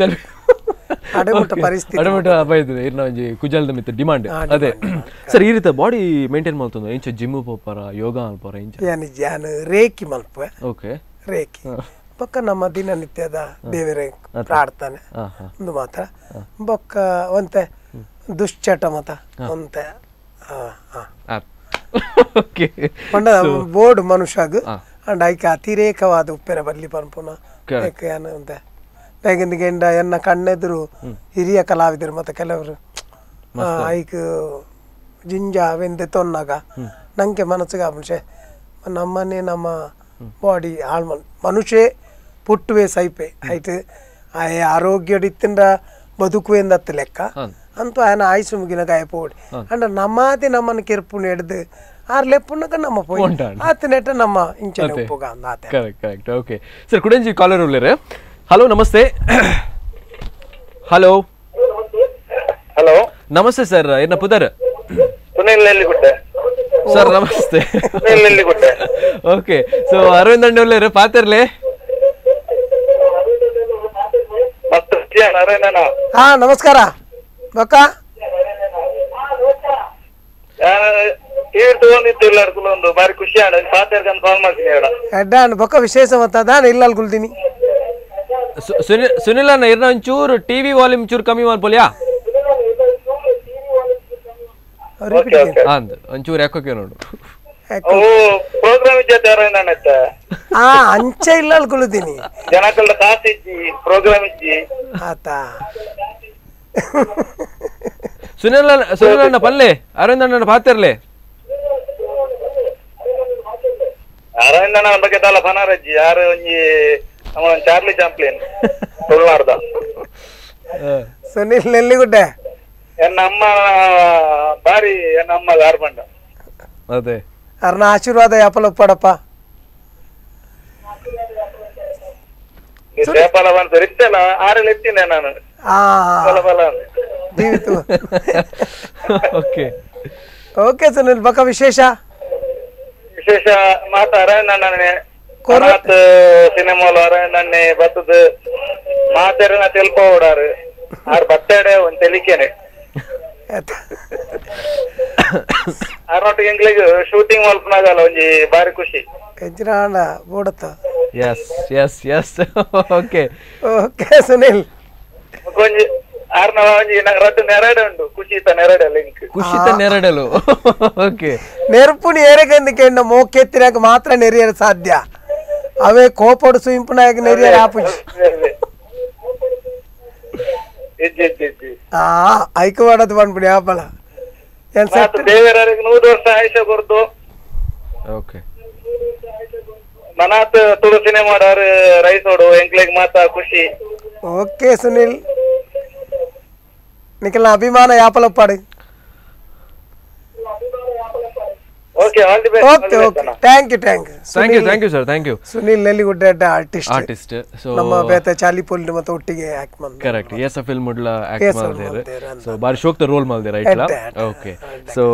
ಅಡೆಮುಟ್ಟ ಪರಿಸ್ಥಿತಿ ಅಡೆಮುಟ್ಟ ಅಪಾಯದ ಇರ್ನ ಒಂಜಿ ಕುಜಲ್ದ ಮಿತ್ತ ಡಿಮಾಂಡ್ ಅದೇ ಸರ್ ಈ ರೀತಿ ಬಾಡಿ ಮೇಂಟೈನ್ ಮಾಡ್ತಂದು ಇಂಚ ಜಿಮ್ ಪೋಪಾರ ಯೋಗ ಅಲ್ಪಾರ ಇಂಚ ಯಾನ್ ರೇಖಿ ಮಲ್ಪ ಓಕೆ ರೇಖಿ ಬೊಕ್ಕ ನಮ್ಮ ದಿನನಿತ್ಯದ ದೇವರೇ ಪ್ರಾರ್ಥನೆ ಒಂದು ಮಾತ್ರ ಬೊಕ್ಕ ಒಂತೆ ದುಶ್ಚಟ ಮತ ಒಂತೆ ಪಂಡ ಬೋರ್ಡ್ ಮನುಷ್ಯಗ್ ಅಂಡ್ ಐಕೆ ಅತಿರೇಕವಾದ ಉಪ್ಪೆರ ಬಲ್ಲಿ ಪನ್ಪುನ ಅಂತೆ ಬೇಗಂದಿಗೆ ಎನ್ನ ಕಣ್ಣೆದುರು ಹಿರಿಯ ಕಲಾವಿದರು ಮತ್ತೆ ಕೆಲವರು ಐಕ್ ಜಿಂಜ ವೆಂದೆ ತೊನ್ನಾಗ ನಂಗೆ ಮನಸ್ಸಿಗೆ ಮುಂಚೆ ನಮ್ಮನೆ ನಮ್ಮ ಬಾಡಿ ಹಾಳು ಮನುಷ್ಯ ಪುಟ್ಟುವೆ ಸೈಪೆ ಆಯ್ತು ಆರೋಗ್ಯಡಿತ್ತಿಂದ ಬದುಕುವೆಂದತ್ತ ಲೆಕ್ಕ ಅಂತೂ ఆయన ಆಯುಸು ಮುಗಿನ ಗಾಯ ಪೋಡಿ ಅಂಡ ನಮ್ಮದೇ ನಮ್ಮನ್ನು ಕೆರ್ಪುನ ಹಿಡ್ದು ಆರ್ ಲೆಪ್ಪುನಕ ನಮ್ಮ ಪೋಯಿ ಆತ ನೆಟ್ಟ ನಮ್ಮ ಇಂಚನೆ ಉಪ್ಪುಗ ಅಂದಾತೆ ಕರೆಕ್ಟ್ ಓಕೆ ಸರ್ ಕುಡಂಜಿ ಕಾಲರ್ ಉಳ್ಳೇರೆ ಹಲೋ ನಮಸ್ತೆ ಹಲೋ ಹಲೋ ನಮಸ್ತೆ ಸರ್ ಏನ ಪುದರ್ ಸುನಿಲ್ ನೆಲ್ಲಿಗುಡ್ಡೆ ಸರ್ ನಮಸ್ತೆ ಸುನಿಲ್ ನೆಲ್ಲಿಗುಡ್ಡೆ ಓಕೆ ಸೊ ಅರವಿಂದ್ ಅಂಡಿ ಉಳ್ಳೇರೆ ಪಾತಿರ್ಲೆ ಹಾ ನಮಸ್ಕಾರ ಬೊಕ್ಕ ಒಂದು ಬಾರಿ ಖುಷಿ ಆಡ ಪಾತಿರ್ಗಂತ ಕಾಲ್ ಮಾಡ್ತೀನಿ ಎಡ್ಡ ಬೊಕ್ಕ ವಿಶೇಷ ಮತ್ತದ ಇಲ್ಲ ಅಲ್ಗುಲ್ತೀನಿ ಸುನಿಲ್ ಅಣ್ಣ ಇರ್ನ ಒಂಚೂರು ಟಿವಿ ವಾಲ್ಯೂಮ್ ಚೂರು ಕಮ್ಮಿ ಮಾಡ್ಬೋಲ್ಯಾ ಒಂಚೂರು ಯಾಕೋಕೆ ನೋಡು ಪ್ರೋಗ್ರಾಮ್ ಇದ್ದ ಅಂಚೆ ಇಲ್ಲ ಅಲ್ಗುಲ್ತೀನಿ ಜನಕಲ್ದ ಕಾಸು ಇಜ್ಜಿ ಪ್ರೋಗ್ರಾಮ್ ಇಜ್ಜಿ ಆತ ಸುನಿಲ್ ಅಣ್ಣ ಪಲ್ಲೆ ಅರವಿಂದ್ ಅಣ್ಣ ಪಾತಿರ್ಲೆ ಅರವಿಂದ್ ಅಣ್ಣ ಬಗ್ಗೆ ತಾಲ ಫನಾರಜ್ಜಿ ಯಾರು ಒಂಜಿ ಚಾರ್ಲಿ ಚಾಂಪ್ಲಿಯನ್ ತುಳುನಾಡ್ದ ಸುನಿಲ್ ನೆಲ್ಲಿಗುಡ್ಡೆ ಎನ್ನ ಅಮ್ಮ ಬಾರಿ ಎನ್ನ ಅಮ್ಮ ಗಾರ್ಬಂಡ ಅದೇ ಅರ್ನ ಆಶೀರ್ವಾದ ಯಾಪಲ ಉಪ್ಪಡಪ್ಪ ಜಯಪಾಲ ಬಂತ ಇರ್ತೇನ ಆರೆಲ್ಲ ಎತ್ತಿನ ನಾನು ಜೀವಿತು ಓಕೆ ಓಕೆ ಸುನಿಲ್ ಬಕ ವಿಶೇಷ ಮಾತ ಅರವಿಂದ್ ಅಣ್ಣನೇ ಕೊನಾತ್ ಸಿನಿಮಾಲು ಅರವಿಂದ್ ಅಣ್ಣೆ ಬತ್ತದ ಮಾತೆರನ ತೆಲ್ಪ ಓಡಾರು ಆರ್ ಬತ್ತಡೆ ಒಂದ್ ತೆಲಿಕೆನೆ ಆರ್ನೊಟ್ಟಿಗೆ ಎಂಗ್ಲಿಗ್ ಶೂಟಿಂಗ್ ಮಲ್ಪನಾಗಲ್ಲ ಒಂಜಿ ಬಾರಿ ಖುಷಿ ಎಜ್ರಾಣ ಬೋಡತ್ತ ಎಸ್ ಓಕೆ ಓಕೆ ಸುನಿಲ್ ಒಂಜಿ ಆರ್ನ ಒಂಜಿ ರದ್ದು ನೆರಡೆ ಉಂಡು ಖುಷಿತ ನೆರಡೆ ಲಿಂಕ್ ಖುಷಿತ ನೆರಡಲು ಓಕೆ ನೆರುಪುನಿ ಏರೆಗಂದಿಕೆಂಡ ಮೋಕೆತ್ತಿನಾಗ ಮಾತ್ರ ನೆರಿಯಲು ಸಾಧ್ಯ ಅವೇ ಕೋಪಡು ಸುಂಪುನಾಗ ನೆರಿಯಲು ಆಪುಜಿ ಐಕು ಮಾಡದು ಬಂದ್ಬಿಡಿ ಆಪಲ ದೇವರಿಗೆ 100 ವರ್ಷ ಆಯುಷ ಕೊಡ್ದು ಓಕೆ ಮನಾತ್ ತುಳು ಸಿನಿಮಾ ಮಾಡಾರು ರೈಸೋಡು ಎಂಕ್ಲೆಗ್ ಮಾತಾ ಖುಷಿ ಓಕೆ ಸುನಿಲ್ ನಿಖಿಲ್ನ ಅಭಿಮಾನ ಯಾಪಲ ಪಾಡು okay all the best okay okay thank you sir thank you Sunil Nelligudde artist so ನಮ್ಮ ಬೇತೆ ಚಾಲಿ ಪೋಲ್ ಮತ್ತೆ ಒಟ್ಟಿಗೆ ಆಕ್ಟ್ ಮಾಡಿ ಕರೆಕ್ಟ್ ಎಸ್ ಫಿಲ್ಮ್ ಮುಡ್ಲ ಆಕ್ಟ್ ಮಾಡಿದ್ದಾರೆ ಸೊ ಬಾರಿ ಶೋಕ್ತ ರೋಲ್ ಮಾಡಿದೆ ರೈಟ್ ಓಕೆ ಸೊ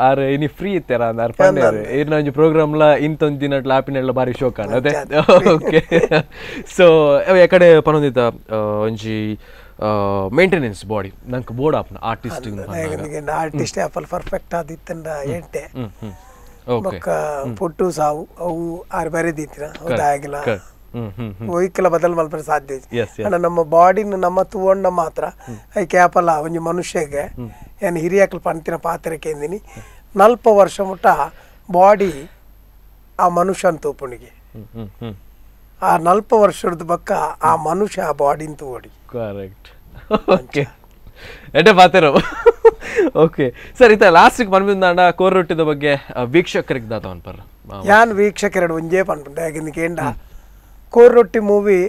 ಆರ್ ಇನಿ ಫ್ರೀ ಇತ್ತಾರ ಅಂದಾರ ಪಂಡೇರು ಇರ್ನ ಒಂಜಿ ಪ್ರೋಗ್ರಾಮ್ ಲ ಇಂತೊಂದು ದಿನ ಆಪಿನೆಲ್ಲ ಬಾರಿ ಶೋಕ ಅದೇ ಓಕೆ ಸೊ ಎಕಡೆ ಪನೊಂದಿತ್ತ ಒಂಜಿ ಮೇಂಟೆನೆನ್ಸ್ ಬಾಡಿ ನಂಗೆ ಬೋರ್ಡ್ ಆಪ್ನ ಆರ್ಟಿಸ್ಟ್ ಆಪಲ್ ಪರ್ಫೆಕ್ಟ್ ಆದಿತ್ತಂಡ ಎಂಟೆ ಬೊಕ್ಕ ಪುಟ್ಟು ಸಾವು ಅವು ಆರು ಬರೆದಿತ್ತಿನ ಹೌದಾಗಿಲ್ಲ ಒಯ್ಕಲ ಬದಲ್ ಮಲ್ಪರೆ ಸಾಧ್ಯ ಅಣ್ಣ ನಮ್ಮ ಬಾಡಿನ ನಮ್ಮ ತೂವಣ್ಣ ಮಾತ್ರ ಐಕೆ ಆಪಲ್ಲ ಒಂಜಿ ಮನುಷ್ಯಗೆ ಏನು ಹಿರಿಯಕಲ್ ಪಂತಿನ ಪಾತ್ರಕ್ಕೆ ಎಂದಿನಿ 40 ವರ್ಷ ಮುಟ್ಟ ಬಾಡಿ ಆ ಮನುಷ್ಯನ ತೂಪುಣಿಗೆ ಆ 40 ವರ್ಷದ ಬಕ್ಕ ಆ ಮನುಷ್ಯ ಆ ಬಾಡಿನ ತೂಡಿ ಕರೆಕ್ಟ್ ಓಕೆ ಎಡ್ಡೆ ಪಾತೆರೋ ಓಕೆ ಸರ್ ಇತ್ತ ಲಾಸ್ಟಿಗೆ ಪನ್ಬಿಂದಾಂಡ ಕೋರೊಟ್ಟಿದ ಬಗ್ಗೆ ವೀಕ್ಷಕರಿಗೆ ದಾತ ಅನ್ಪರ ಯಾನ್ ವೀಕ್ಷಕರೆಡು ಒಂಜೇ ಪನ್ಪುಂಡೆ ಯಾಕೆಂದ ಕೋರೊಟ್ಟಿ ಮೂವಿ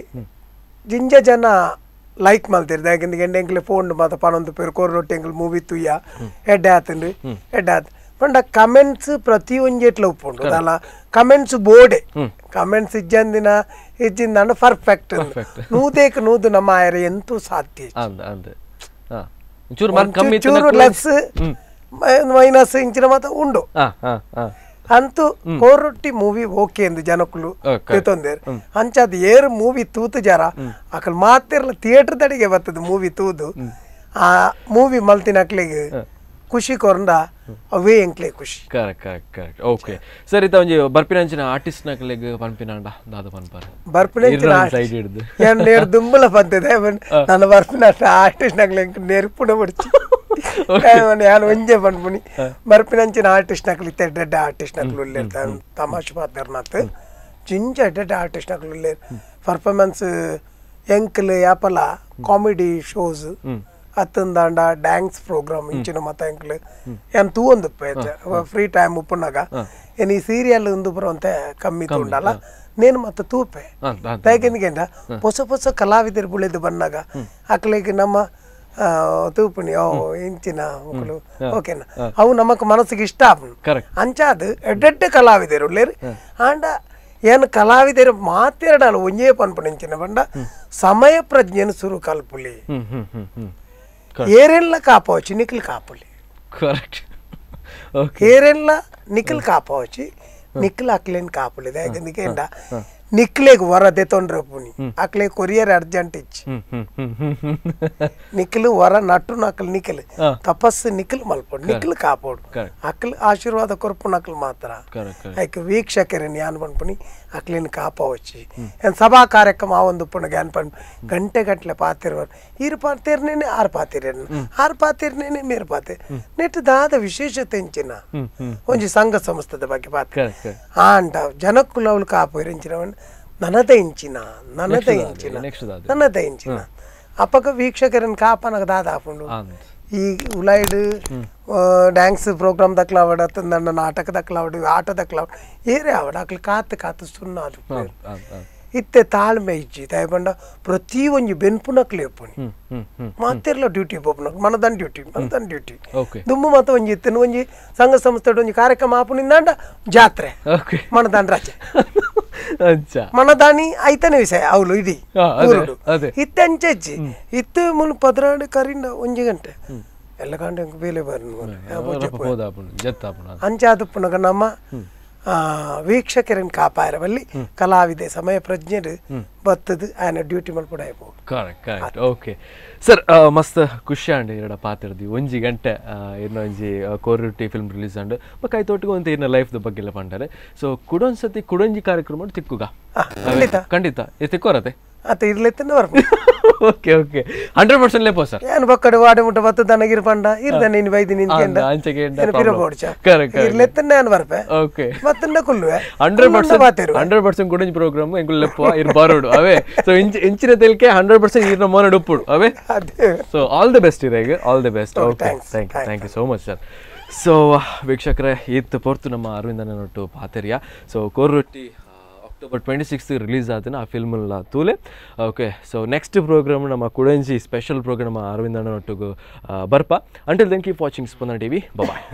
ಜಿಂಜ ಜನ ಲೈಕ್ ಮಲ್ತಿರ್ದು ಯಾಕೆಂದ್ರೆ ಎಂಕ್ಲೆ ಫೋನ್ ಮಾತ ಪನೊಂದು ಪೇರು ಕೋರೊಟ್ಟಿ ಎಂಕ್ಲು ಮೂವಿ ತುಯ್ಯ ಎಡ್ಡೆ ಆತಂಡು ಎಡ್ಡೆ ಆತ ಪಂಡ ಕಮೆಂಟ್ಸ್ ಪ್ರತಿ ಒಂಜೆಟ್ಲ ಉಪ್ಪುಂಡು ಅಲ್ಲ ಕಮೆಂಟ್ಸ್ ಬೋಡೆ ಕಮೆಂಟ್ಸ್ ಇಜ್ಜಂದಿನ ಇಜ್ಜಿಂದ ಪರ್ಫೆಕ್ಟ್ ನೂದೇಕ ನೂದು ನಮ್ಮ ಆಯರ ಎಂತೂ ಸಾಧ್ಯ ಚೂರು ಲೆಸ್ ಮೈನಸ್ ಇಂಚಿನ ಮಾತ ಉಂಡು ಅಂತೂ ಕೋರೊಟ್ಟಿ ಮೂವಿ ಓಕೆ ಎಂದು ಜನಕ್ಕಳು ತಿಳ್ತೊಂದೇರು ಅಂಚಾದ ಏರು ಮೂವಿ ತೂತು ಜರ ಅಕಲ್ ಮಾತಿರ್ಲ ಥಿಯೇಟರ್ ದಡಿಗೆ ಬರ್ತದೆ ಮೂವಿ ತೂದು ಆ ಮೂವಿ ಮಲ್ತಿನಕ್ಲಿಗೆ ಖುಷಿ ಕೊರಂಡ ಅವೇ ಎಂಕ್ಲೆ ಖುಷಿ ಕರೆಕ್ಟ್ ಓಕೆ ಸರ್ ಇತ್ತ ಒಂಜಿ ಬರ್ಪಿನಂಚಿನ ಆರ್ಟಿಸ್ಟ್ ನಕ್ಲೆಗ್ ಪನ್ಪಿನಾಂಡ ದಾದ ಪನ್ಪಾರ ಬರ್ಪಿನಂಚಿನ ಸೈಡ್ ಹಿಡ್ದು ನೇರು ದುಂಬಲ ಪಂತಿದೆ ನನ್ನ ಬರ್ಪಿನ ಆರ್ಟಿಸ್ಟ್ ನಕ್ಲೆ ನೆರ್ಪುಣ ಬಿಡ್ಚಿ ನಾನು ಒಂಜೆ ಪನ್ಪುನಿ ಬರ್ಪಿನಂಚಿನ ಆರ್ಟಿಸ್ಟ್ ನಕ್ಲಿ ಡೆಡ್ ಆರ್ಟಿಸ್ಟ್ ನಕ್ಲು ಉಳ್ಳೇರು ತಮಾಷೆ ಪಾತ್ರನಾಥ್ ಜಿಂಜ ಡೆಡ್ ಆರ್ಟಿಸ್ಟ್ ನಕ್ಲು ಉಳ್ಳೇರು ಪರ್ಫಾರ್ಮೆನ್ಸ್ ಎಂಕ್ಲ್ ಯಾಪಲ ಕಾಮಿಡಿ ಶೋಸ್ ಅತ್ತಂದಾಂಡ ಡ್ಯಾನ್ಸ್ ಪ್ರೋಗ್ರಾಮ್ ಇಂಚಿನ ಮತ ಎಂಕ್ಲು ಏನ್ ತೂ ಒಂದು ಫ್ರೀ ಟೈಮ್ ಉಪ್ಪುನಾಗ ಏನ್ ಈ ಸೀರಿಯಲ್ ಒಂದು ಬರುವಂತ ಕಮ್ಮಿ ತುಂಡಲ್ಲ ನೇನು ಮತ್ತೆ ತೂಪೆ ಯಾಕೆಂದ್ರೆ ಹೊಸ ಕಲಾವಿದರು ಬುಳಿದು ಬಂದಾಗ ಅಕ್ಲಿಗೆ ನಮ್ಮ ತೂಪುಣಿ ಇಂಚಿನ ಮಕ್ಕಳು ಓಕೆನಾ ಅವು ನಮಕ್ ಮನಸ್ಸಿಗೆ ಇಷ್ಟ ಅಂಚಾದ ಎಡ್ಡೆಡ್ಡೆ ಕಲಾವಿದರು ಉಳ್ಳೇರು ಆಂಡ ಏನು ಕಲಾವಿದರು ಮಾತಾಡಲ್ಲ ಒಂಜೇ ಪನ್ಪುಣಿಂಚಿನ ಬಂಡ ಸಮಯ ಪ್ರಜ್ಞೆನ ಸುರು ಕಲ್ಪುಲಿ ಏರೆಲ್ಲ ಕಾಪవచ్చు ನಿಖಿಲ್ ಕಾಪುಲಿ ಕರೆಕ್ಟ್ ಏರೆಲ್ಲ ನಿಖಿಲ್ ಕಾಪవచ్చు ನಿಖಿಲ್ ಅಕ್ಲೇನ್ ಕಾಪುಲಿದೆ ಯಾಕಂದ್ರೆ ನಿಕ್ಲೆಗ್ ವರದೆ ತೊಂದ್ರೆ ಪುನಿ ಅಕ್ಲೆ ಕೊರಿಯರ್ ಅರ್ಜೆಂಟ್ ಇಚ್ಚಿ ನಿಖಿಲ್ ವರ ನಟ್ಟು ನಕಲ್ ನಿಖಿಲ್ ತಪಸ್ಸು ನಿಖಿಲ್ ಮಲ್ಪೋಡು ನಿಖಿಲ್ ಕಾಪೋಡು ಅಕ್ಲ್ ಆಶೀರ್ವಾದ ಕೊರ್ಪು ನಕಲ್ ಮಾತ್ರ ಆಯ್ಕೆ ವೀಕ್ಷಕರನ್ ಯಾನ್ ಪನ್ಪುನಿ ಅಕ್ಲಿನ ಕಾಪವಚ್ಚಿ ಏನ್ ಸಭಾ ಕಾರ್ಯಕ್ರಮ ಆ ಒಂದು ಪುಣ ಗ್ಯಾನ್ ಪನ್ ಗಂಟೆ ಗಂಟ್ಲೆ ಪಾತಿರ್ವರು ಈರು ಪಾತಿರ್ನೇನೆ ಆರು ಪಾತಿರ್ನೇನೆ ಮೇರು ಪಾತೆ ನೆಟ್ಟು ದಾದ ವಿಶೇಷತೆ ಇಂಚಿನ ಒಂಜಿ ಸಂಘ ಸಂಸ್ಥದ ಬಗ್ಗೆ ಪಾತ್ರ ಆಂಡ ಜನಕ್ಕುಲವ್ಲು ಕಾಪು ಇಂಚಿನವನ್ ನನ್ನದೇ ಇಂಚಿನ ಅಪ್ಪಗ ವೀಕ್ಷಕರನ್ ಕಾಪನಗ ದಾದ ಹಾಕೊಂಡು ಈ ಉಲಾಯ್ಡ್ ಡ್ಯಾನ್ಸ್ ಪ್ರೋಗ್ರಾಮ್ ದಕ್ಲಾವಡ ನನ್ನ ನಾಟಕ ದಕ್ಲಾವಡು ಆಟ ದಕ್ಲಾವಡು ಏರೇ ಆವಡ ಅಕ್ಲು ಕಾತು ಸುಣ್ಣ ಅದು ಇತ್ತೆ ತಾಳ್ಮೆ ಇಜ್ಜಿ ದಯಪಂಡ ಪ್ರತಿ ಒಂಜಿ ಬೆನ್ಪುನಕ್ಲೆ ಎಪ್ಪುನಿ ಮಾತಿರ್ಲ ಡ್ಯೂಟಿ ಪೋಪುನಕ್ ಮನದನ್ ಡ್ಯೂಟಿ ದುಮ್ಮು ಮತ ಒಂಜಿ ಇತ್ತನು ಒಂಜಿ ಸಂಘ ಸಂಸ್ಥೆ ಒಂಜಿ ಕಾರ್ಯಕ್ರಮ ಆಪುನಿಂದಾಂಡ ಜಾತ್ರೆ ಮನದಾನ್ ರಜೆ ಮನದಾನಿ ಐತನೆ ವಿಷಯ ಅವಳು ಇಡೀ ಇತ್ತೆ ಅಂಚೆಜ್ಜಿ ಇತ್ತೆ ಮುನ್ ಪದ್ರಾಡು ಕರಿಂದ ಒಂಜಿ ಗಂಟೆ ಎಲ್ಲ ಗಂಟೆ ಬೇಲೆ ಅಂಚಾದ ಪುನಗ ನಮ್ಮ ವೀಕ್ಷಕರನ್ನು ಕಾಪಾಡವಲ್ಲಿ ಕಲಾವಿದೆ ಸಮಯ ಪ್ರಜ್ಞೆಡು ಬತ್ತದು ಆಯ್ನ ಡ್ಯೂಟಿ ಮಲ್ಪಡ ಕರೆಕ್ಟ್ ಓಕೆ ಸರ್ ಮಸ್ತ್ ಖುಷಿ ಅಂಡ್ ಎರಡ ಪಾತ್ರದಿ ಒಂಜಿ ಗಂಟೆ ಒಂಜಿ ಕೋರೊಟ್ಟಿ ಫಿಲ್ಮ್ ರಿಲೀಸ್ ಅಂಡ್ ಕೈ ತೋಟಿಗೆ ಅಂತ ಇನ್ನ ಲೈಫ್ ಬಗ್ಗೆ ಎಲ್ಲ ಪಂಡಾರೆ ಸೊ ಕುಡೊಂದ್ಸತಿ ಕುಡೊಂಜಿ ಕಾರ್ಯಕ್ರಮ ತಿಕ್ಕುಗ ಖಂಡಿತ ತಿಕ್ಕೋರತೆ ಅತ್ತ ಇರ್ಲೆತ್ತನ ಓಕೆ 100% ಲೇಪೋ ಸರ್ ಏನು ಬಕ್ಕಡೆ ವಾಡೆ ಮುಟ್ಟ ಬತ್ತು ದನಗಿರ್ ಪಂಡ ಇರ್ದ ನೀನು ಬೈದಿ ನಿಂತ್ಕೆಂಡ ಇರ್ಲೆತ್ತನ ನಾನು ಬರ್ಪೆ ಓಕೆ ಮತ್ತನ್ನ ಕುಲ್ಲುವೆ 100% ಕುಡಂಜಿ ಪ್ರೋಗ್ರಾಮ್ ಎಂಗುಲ್ ಲೆಪ್ಪೋ ಇರ್ ಬಾರೋಡು ಅವೇ ಸೊ ಇಂಚಿನ ತೆಲ್ಕೆ 100% ಇರ್ನ ಮೋನಡ್ ಉಪ್ಪುಡು ಅವೇ ಸೊ ಆಲ್ ದಿ ಬೆಸ್ಟ್ ಇರೇಗ all the best okay thank you so much sir so ವೀಕ್ಷಕರೇ ಇತ್ತು ಪೊರ್ತು ನಮ್ಮ ಅರವಿಂದನ ನೊಟ್ಟು ಪಾತೆರಿಯ ಸೊ ಕೋರೊಟ್ಟಿ ಅಕ್ಟೋಬರ್ 26 ರಿಲೀಸ್ ಆದನ ಆ ಫಿಲ್ಮಲ್ಲ ತೂಲೆ ಓಕೆ ಸೊ ನೆಕ್ಸ್ಟ್ ಪ್ರೋಗ್ರಾಮ್ ನಮ್ಮ ಕುಡಂಜಿ ಸ್ಪೆಷಲ್ ಪ್ರೋಗ್ರಾಮ್ ಅರವಿಂದನ ನೊಟ್ಟಿಗೂ ಬರ್ಪ until then keep watching Spandana TV ಬಾಯ್